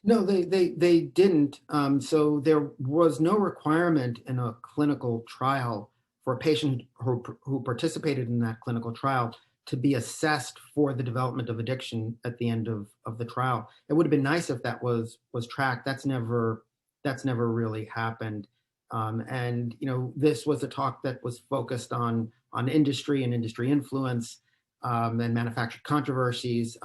No, they didn't. So there was no requirement in a clinical trial for a patient who participated in that clinical trial to be assessed for the development of addiction at the end of the trial. It would have been nice if that was tracked. That's never really happened. And this was a talk that was focused on industry and industry influence and manufactured controversies.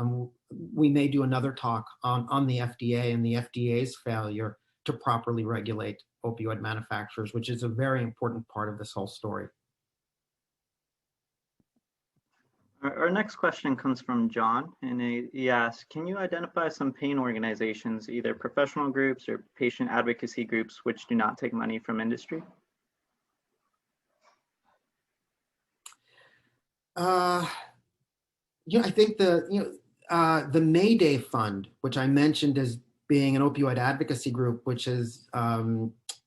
We may do another talk on the FDA and the FDA's failure to properly regulate opioid manufacturers, which is a very important part of this whole story. Our next question comes from John, and he asks, can you identify some pain organizations, either professional groups or patient advocacy groups, which do not take money from industry? I think the Mayday Fund, which I mentioned as being an opioid advocacy group, which has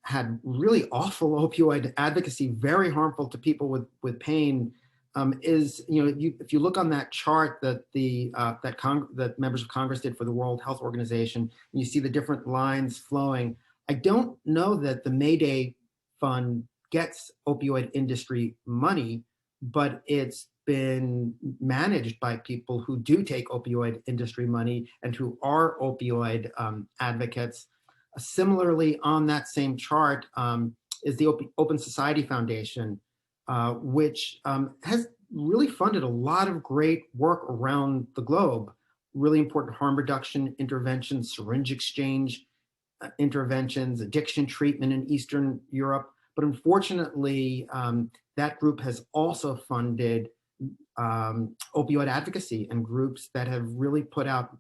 had really awful opioid advocacy, very harmful to people with pain, is if you look on that chart that that members of Congress did for the World Health Organization, and you see the different lines flowing. I don't know that the Mayday Fund gets opioid industry money, but it's been managed by people who do take opioid industry money and who are opioid advocates. Similarly, on that same chart is the Open Society Foundation, which has really funded a lot of great work around the globe, really important harm reduction interventions, syringe exchange interventions, addiction treatment in Eastern Europe. But unfortunately, that group has also funded opioid advocacy and groups that have really put out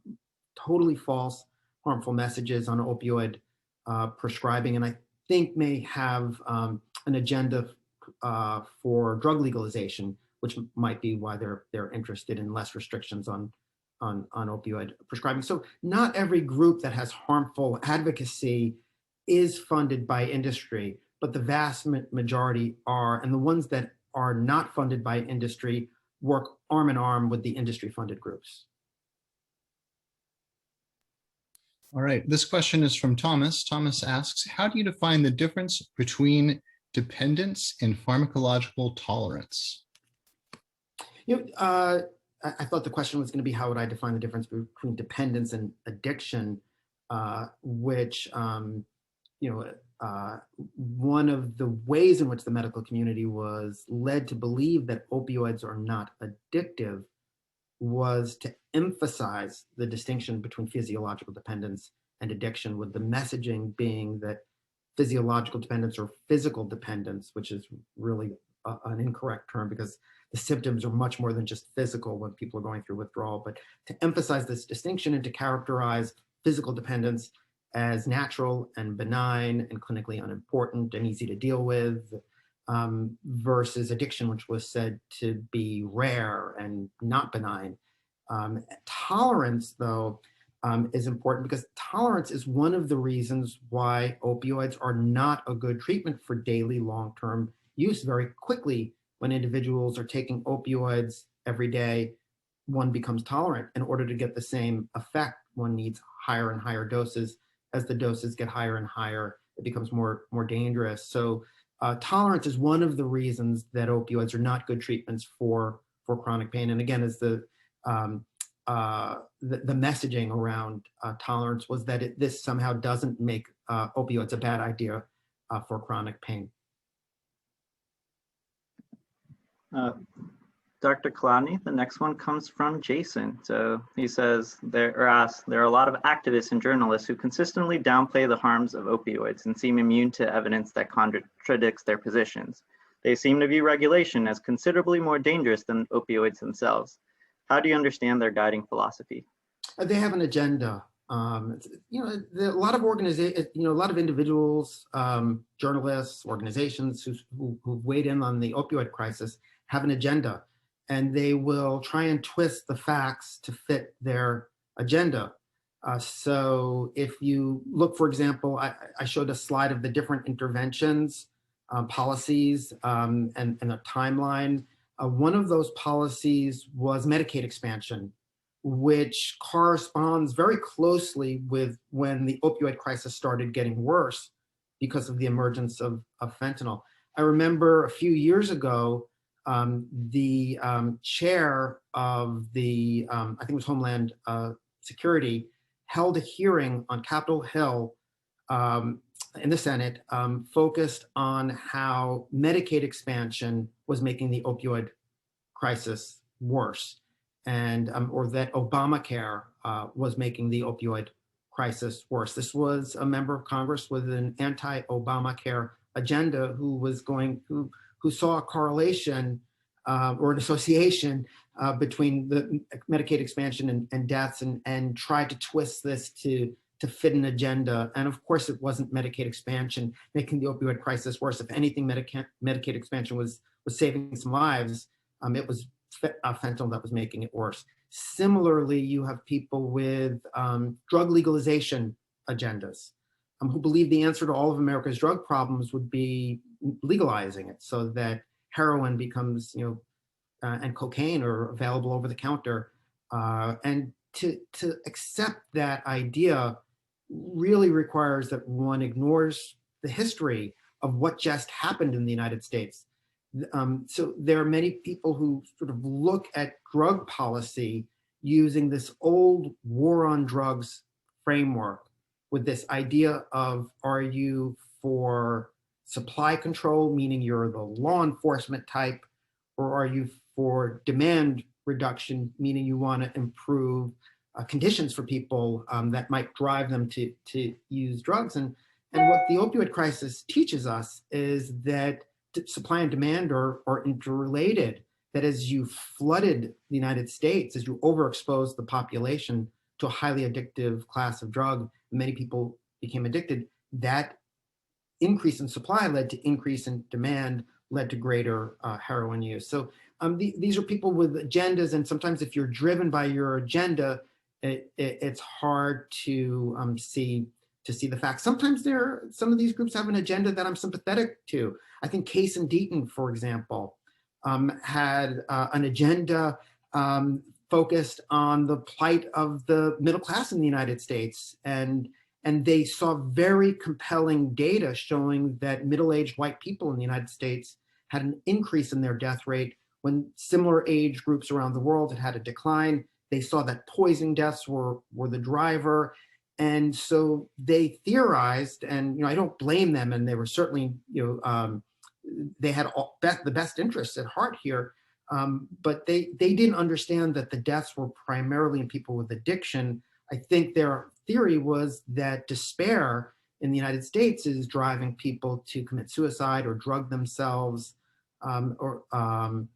totally false, harmful messages on opioid prescribing, and I think may have an agenda for drug legalization, which might be why they're interested in less restrictions on opioid prescribing. So not every group that has harmful advocacy is funded by industry, but the vast majority are, and the ones that are not funded by industry work arm in arm with the industry-funded groups. All right, this question is from Thomas. Thomas asks, how do you define the difference between dependence and pharmacological tolerance? I thought the question was going to be, how would I define the difference between dependence and addiction, which, one of the ways in which the medical community was led to believe that opioids are not addictive was to emphasize the distinction between physiological dependence and addiction, with the messaging being that physiological dependence or physical dependence, which is really an incorrect term because the symptoms are much more than just physical when people are going through withdrawal, but to emphasize this distinction and to characterize physical dependence as natural and benign and clinically unimportant and easy to deal with, versus addiction, which was said to be rare and not benign. Tolerance, though, is important because tolerance is one of the reasons why opioids are not a good treatment for daily long-term use. Very quickly, when individuals are taking opioids every day, one becomes tolerant. In order to get the same effect, one needs higher and higher doses. As the doses get higher and higher, it becomes more dangerous. So tolerance is one of the reasons that opioids are not good treatments for chronic pain. And again, as the messaging around tolerance was that this somehow doesn't make opioids a bad idea for chronic pain. Dr. Kolodny, the next one comes from Jason. So he says, there are a lot of activists and journalists who consistently downplay the harms of opioids and seem immune to evidence that contradicts their positions. They seem to view regulation as considerably more dangerous than opioids themselves. How do you understand their guiding philosophy? They have an agenda. A lot of organizations, a lot of individuals, journalists, organizations who weighed in on the opioid crisis have an agenda. And they will try and twist the facts to fit their agenda. So if you look, for example, I showed a slide of the different interventions policies and a timeline. One of those policies was Medicaid expansion, which corresponds very closely with when the opioid crisis started getting worse because of the emergence of fentanyl. I remember a few years ago, the chair of the, I think it was Homeland Security, held a hearing on Capitol Hill in the Senate, focused on how Medicaid expansion was making the opioid crisis worse, and or that Obamacare was making the opioid crisis worse. This was a member of Congress with an anti-Obamacare agenda who saw a correlation or an association between the Medicaid expansion and deaths, and tried to twist this to fit an agenda. And of course, it wasn't Medicaid expansion making the opioid crisis worse. If anything, Medicaid expansion was saving some lives. It was fentanyl that was making it worse. Similarly, you have people with drug legalization agendas who believe the answer to all of America's drug problems would be legalizing it so that heroin becomes, and cocaine are available over the counter. And to accept that idea really requires that one ignores the history of what just happened in the United States. So there are many people who sort of look at drug policy using this old war on drugs framework with this idea of, are you for supply control, meaning you're the law enforcement type, or are you for demand reduction, meaning you want to improve conditions for people that might drive them to use drugs. And what the opioid crisis teaches us is that supply and demand are interrelated, that as you flooded the United States, as you overexposed the population to a highly addictive class of drug, many people became addicted, that increase in supply led to increase in demand, led to greater heroin use. So these are people with agendas, and sometimes if you're driven by your agenda, it's hard to see the facts. Sometimes some of these groups have an agenda that I'm sympathetic to. I think Case and Deaton, for example, had an agenda focused on the plight of the middle class in the United States. And they saw very compelling data showing that middle-aged white people in the United States had an increase in their death rate when similar age groups around the world had a decline. They saw that poison deaths were the driver. And so they theorized, and I don't blame them, and they were certainly, they had the best interests at heart here, but they didn't understand that the deaths were primarily in people with addiction. I think their theory was that despair in the United States is driving people to commit suicide or drug themselves, or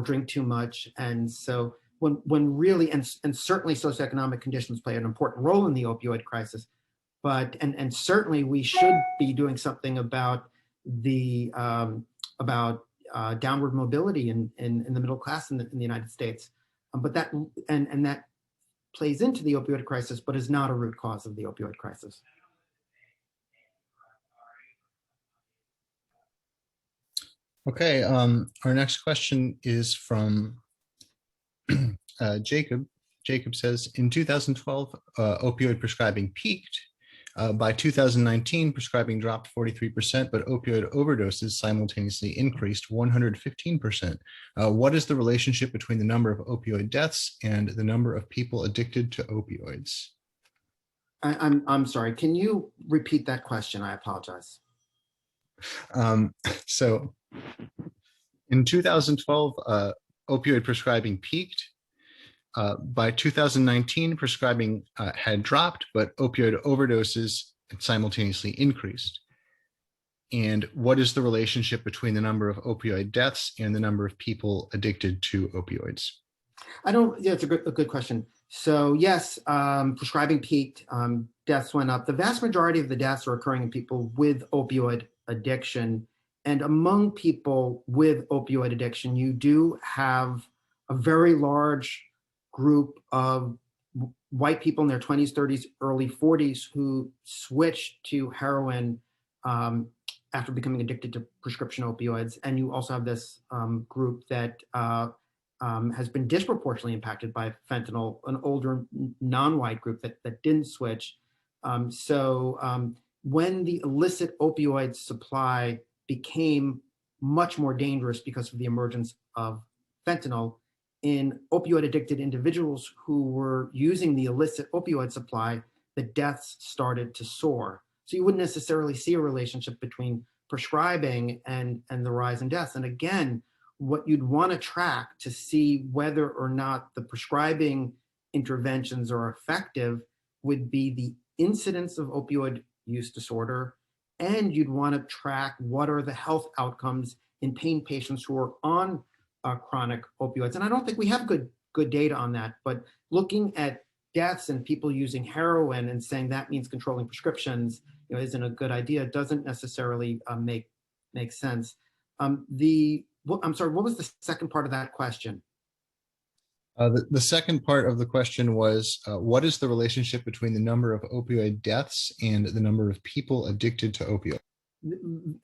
drink too much. And so when really, and certainly socioeconomic conditions play an important role in the opioid crisis, but and certainly we should be doing something about the downward mobility in the middle class in the United States. But that and that plays into the opioid crisis, but is not a root cause of the opioid crisis. Okay, our next question is from Jacob. Jacob says, in 2012, opioid prescribing peaked. By 2019, prescribing dropped 43%, but opioid overdoses simultaneously increased 115%. What is the relationship between the number of opioid deaths and the number of people addicted to opioids? I'm sorry, can you repeat that question? I apologize. So in 2012, opioid prescribing peaked. By 2019, prescribing had dropped, but opioid overdoses simultaneously increased. And what is the relationship between the number of opioid deaths and the number of people addicted to opioids? Yeah, it's a good question. So yes, prescribing peaked, deaths went up. The vast majority of the deaths are occurring in people with opioid addiction. And among people with opioid addiction, you do have a very large group of white people in their 20s, 30s, early 40s who switched to heroin after becoming addicted to prescription opioids. And you also have this group that has been disproportionately impacted by fentanyl, an older non-white group that didn't switch. When the illicit opioid supply became much more dangerous because of the emergence of fentanyl, in opioid addicted individuals who were using the illicit opioid supply, the deaths started to soar. So you wouldn't necessarily see a relationship between prescribing and the rise in deaths. And again, what you'd want to track to see whether or not the prescribing interventions are effective would be the incidence of opioid use disorder, and you'd want to track what are the health outcomes in pain patients who are on chronic opioids. And I don't think we have good data on that, but looking at deaths and people using heroin and saying that means controlling prescriptions, isn't a good idea. It doesn't necessarily make sense. I'm sorry, what was the second part of that question? The second part of the question was, what is the relationship between the number of opioid deaths and the number of people addicted to opioids?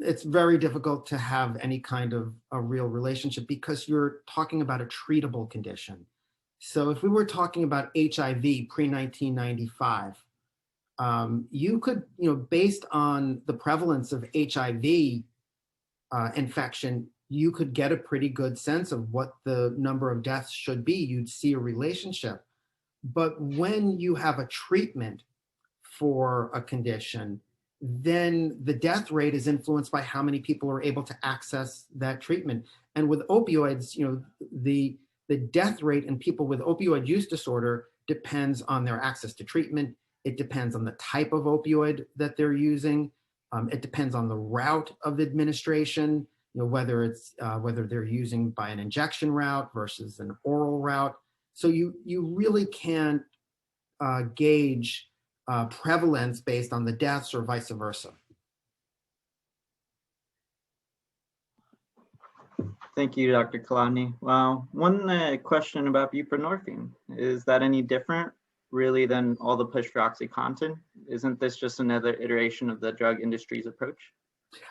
It's very difficult to have any kind of a real relationship because you're talking about a treatable condition. So if we were talking about HIV pre-1995, you could, based on the prevalence of HIV infection, you could get a pretty good sense of what the number of deaths should be. You'd see a relationship. But when you have a treatment for a condition, then the death rate is influenced by how many people are able to access that treatment. And with opioids, the death rate in people with opioid use disorder depends on their access to treatment. It depends on the type of opioid that they're using. It depends on the route of administration, whether they're using by an injection route versus an oral route. So you really can't gauge prevalence based on the deaths or vice versa. Thank you, Dr. Kolodny. Well, one question about buprenorphine. Is that any different really than all the push for OxyContin? Isn't this just another iteration of the drug industry's approach?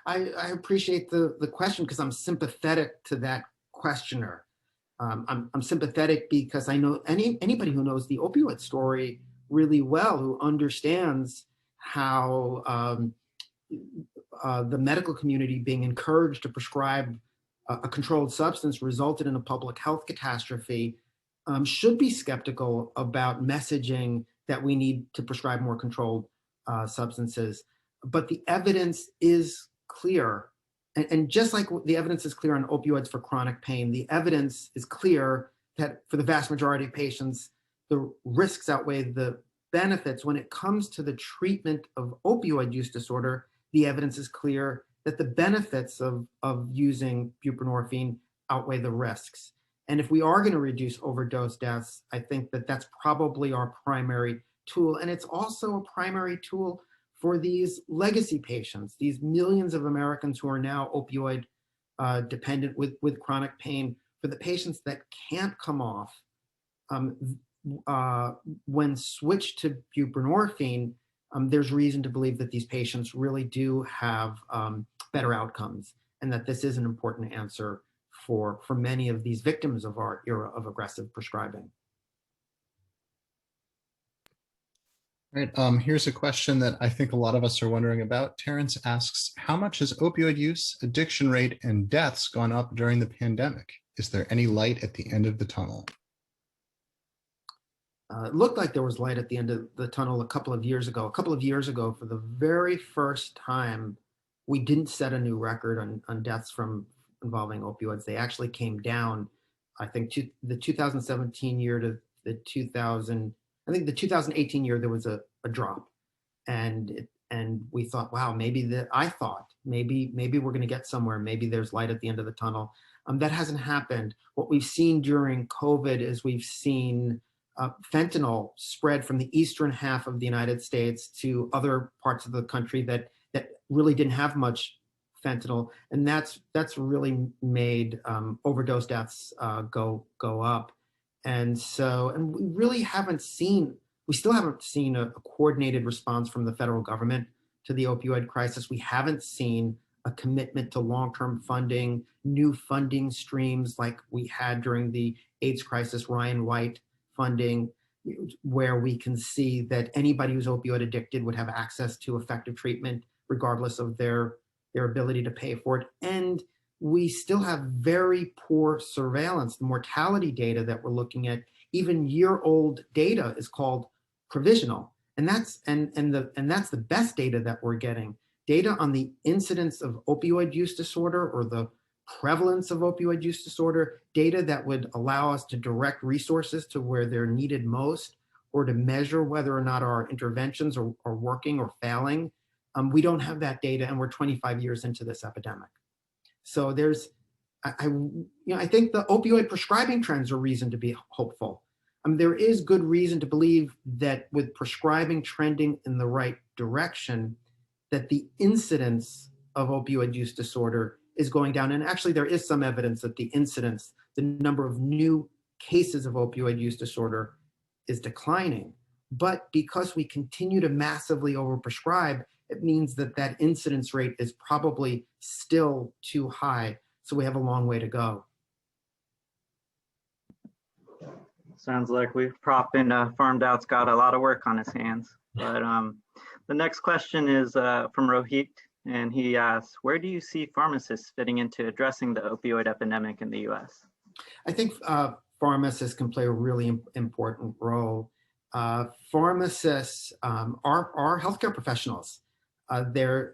I appreciate the question because I'm sympathetic to that questioner. I'm sympathetic because I know anybody who knows the opioid story really well, who understands how the medical community being encouraged to prescribe a controlled substance resulted in a public health catastrophe, should be skeptical about messaging that we need to prescribe more controlled substances. But the evidence is clear. And just like the evidence is clear on opioids for chronic pain, the evidence is clear that for the vast majority of patients, the risks outweigh the benefits. When it comes to the treatment of opioid use disorder, the evidence is clear that the benefits of using buprenorphine outweigh the risks. And if we are going to reduce overdose deaths, I think that that's probably our primary tool. And it's also a primary tool for these legacy patients, these millions of Americans who are now opioid dependent with chronic pain. For the patients that can't come off, when switched to buprenorphine, there's reason to believe that these patients really do have better outcomes, and that this is an important answer for many of these victims of our era of aggressive prescribing. All right, here's a question that I think a lot of us are wondering about. Terrence asks, how much has opioid use, addiction rate, and deaths gone up during the pandemic? Is there any light at the end of the tunnel? It looked like there was light at the end of the tunnel a couple of years ago. A couple of years ago, for the very first time, we didn't set a new record on deaths from involving opioids. They actually came down, I think, to the 2017 year to the 2018 year, there was a drop. And we thought, wow, maybe we're going to get somewhere. Maybe there's light at the end of the tunnel. That hasn't happened. What we've seen during COVID is we've seen fentanyl spread from the eastern half of the United States to other parts of the country that really didn't have much fentanyl, and that's really made overdose deaths go up. And we really haven't seen, we still haven't seen a coordinated response from the federal government to the opioid crisis. We haven't seen a commitment to long-term funding, new funding streams like we had during the AIDS crisis, Ryan White funding, where we can see that anybody who's opioid addicted would have access to effective treatment regardless of their ability to pay for it. And we still have very poor surveillance. The mortality data that we're looking at, even year-old data, is called provisional. And that's the best data that we're getting. Data on the incidence of opioid use disorder or the prevalence of opioid use disorder, data that would allow us to direct resources to where they're needed most, or to measure whether or not our interventions are working or failing. We don't have that data, and we're 25 years into this epidemic. So there's, I think the opioid prescribing trends are reason to be hopeful. There is good reason to believe that with prescribing trending in the right direction, that the incidence of opioid use disorder is going down. And actually there is some evidence that the incidence, the number of new cases of opioid use disorder, is declining. But because we continue to massively overprescribe, it means that that incidence rate is probably still too high. So we have a long way to go. Sounds like Prop in Farmed Out's got a lot of work on his hands. But the next question is from Rohit, and he asks, where do you see pharmacists fitting into addressing the opioid epidemic in the US? I think pharmacists can play a really important role. Pharmacists are healthcare professionals. They're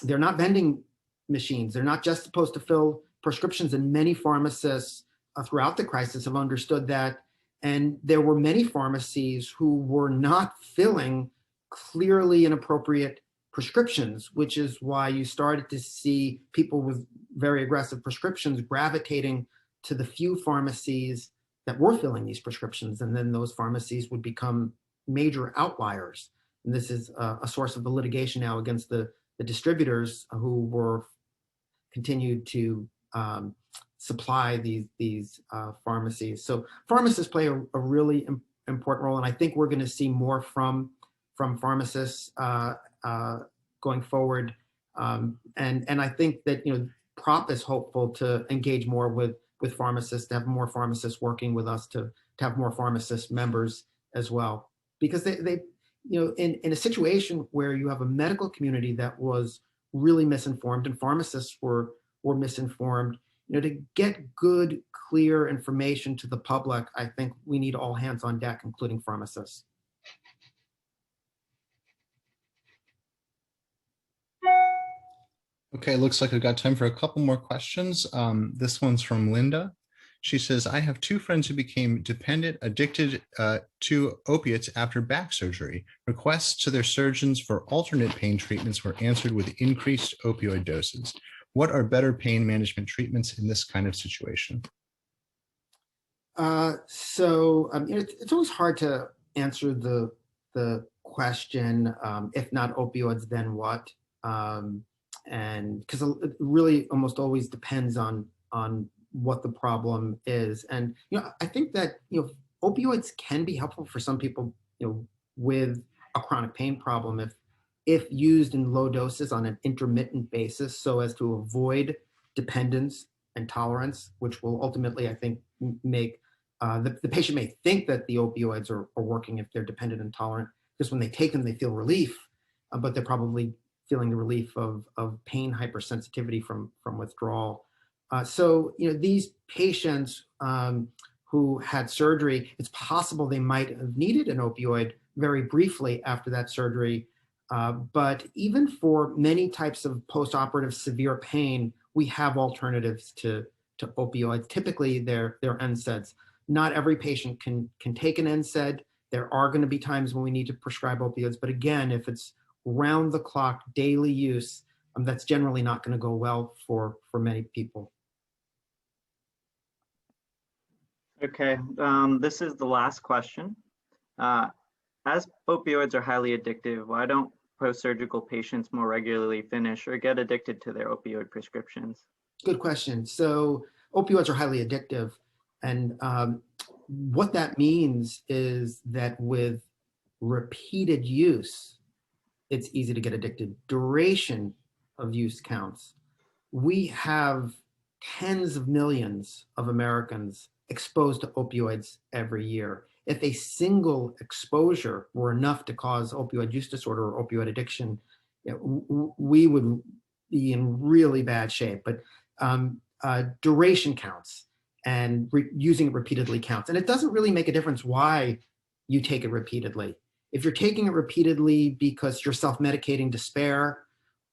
not vending machines. They're not just supposed to fill prescriptions, and many pharmacists throughout the crisis have understood that. And there were many pharmacies who were not filling clearly inappropriate prescriptions, which is why you started to see people with very aggressive prescriptions gravitating to the few pharmacies that were filling these prescriptions. And then those pharmacies would become major outliers. And this is a source of the litigation now against the distributors who were continued to supply these pharmacies. So pharmacists play a really important role, and I think we're going to see more from pharmacists going forward. And I think that Prop is hopeful to engage more with pharmacists, to have more pharmacists working with us, to have more pharmacist members as well, because they in a situation where you have a medical community that was really misinformed and pharmacists were misinformed, to get good, clear information to the public, I think we need all hands on deck, including pharmacists. Okay, looks like I've got time for a couple more questions. This one's from Linda. She says, I have two friends who became addicted to opiates after back surgery. Requests to their surgeons for alternate pain treatments were answered with increased opioid doses. What are better pain management treatments in this kind of situation? It's always hard to answer the question, if not opioids, then what? And because it really almost always depends on what the problem is. And I think that opioids can be helpful for some people with a chronic pain problem if used in low doses on an intermittent basis, so as to avoid dependence and tolerance, which will ultimately, I think, make the patient may think that the opioids are working if they're dependent and tolerant, because when they take them, they feel relief, but they're probably feeling the relief of pain hypersensitivity from withdrawal. So these patients who had surgery, it's possible they might have needed an opioid very briefly after that surgery. But even for many types of post-operative severe pain, we have alternatives to opioids. Typically, they're NSAIDs. Not every patient can take an NSAID. There are going to be times when we need to prescribe opioids. But again, if it's round-the-clock daily use, that's generally not going to go well for many people. Okay, this is the last question. As opioids are highly addictive, why don't post-surgical patients more regularly finish or get addicted to their opioid prescriptions? Good question. So opioids are highly addictive. And what that means is that with repeated use, it's easy to get addicted. Duration of use counts. We have tens of millions of Americans exposed to opioids every year. If a single exposure were enough to cause opioid use disorder or opioid addiction, we would be in really bad shape. But duration counts, and using it repeatedly counts. And it doesn't really make a difference why you take it repeatedly. If you're taking it repeatedly because you're self-medicating despair,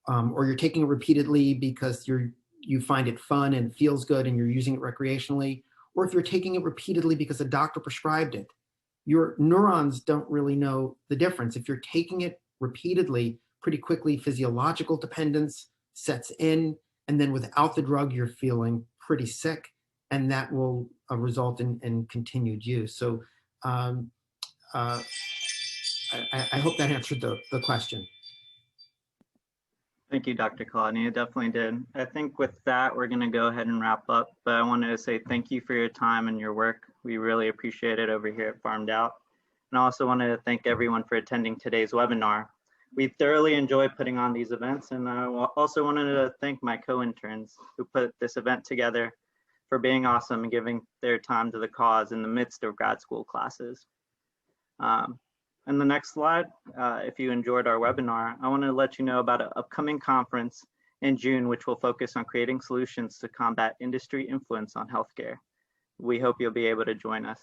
or you're taking it repeatedly because you find it fun and feels good and you're using it recreationally, or if you're taking it repeatedly because a doctor prescribed it, your neurons don't really know the difference. If you're taking it repeatedly, pretty quickly physiological dependence sets in, and then without the drug, you're feeling pretty sick, and that will result in continued use. So I hope that answered the question. Thank you, Dr. Kolodny. It definitely did. I think with that, we're going to go ahead and wrap up. But I wanted to say thank you for your time and your work. We really appreciate it over here at Farmed Out. And I also wanted to thank everyone for attending today's webinar. We thoroughly enjoy putting on these events, and I also wanted to thank my co-interns who put this event together for being awesome and giving their time to the cause in the midst of grad school classes. In the next slide, if you enjoyed our webinar, I want to let you know about an upcoming conference in June, which will focus on creating solutions to combat industry influence on healthcare. We hope you'll be able to join us.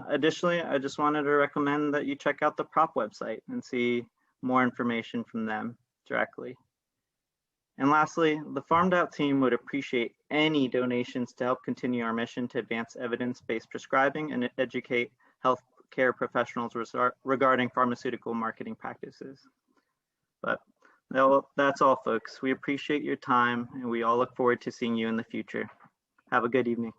Additionally, I just wanted to recommend that you check out the PROP website and see more information from them directly. And lastly, the Farmed Out team would appreciate any donations to help continue our mission to advance evidence-based prescribing and educate healthcare professionals regarding pharmaceutical marketing practices. But that's all, folks. We appreciate your time, and we all look forward to seeing you in the future. Have a good evening.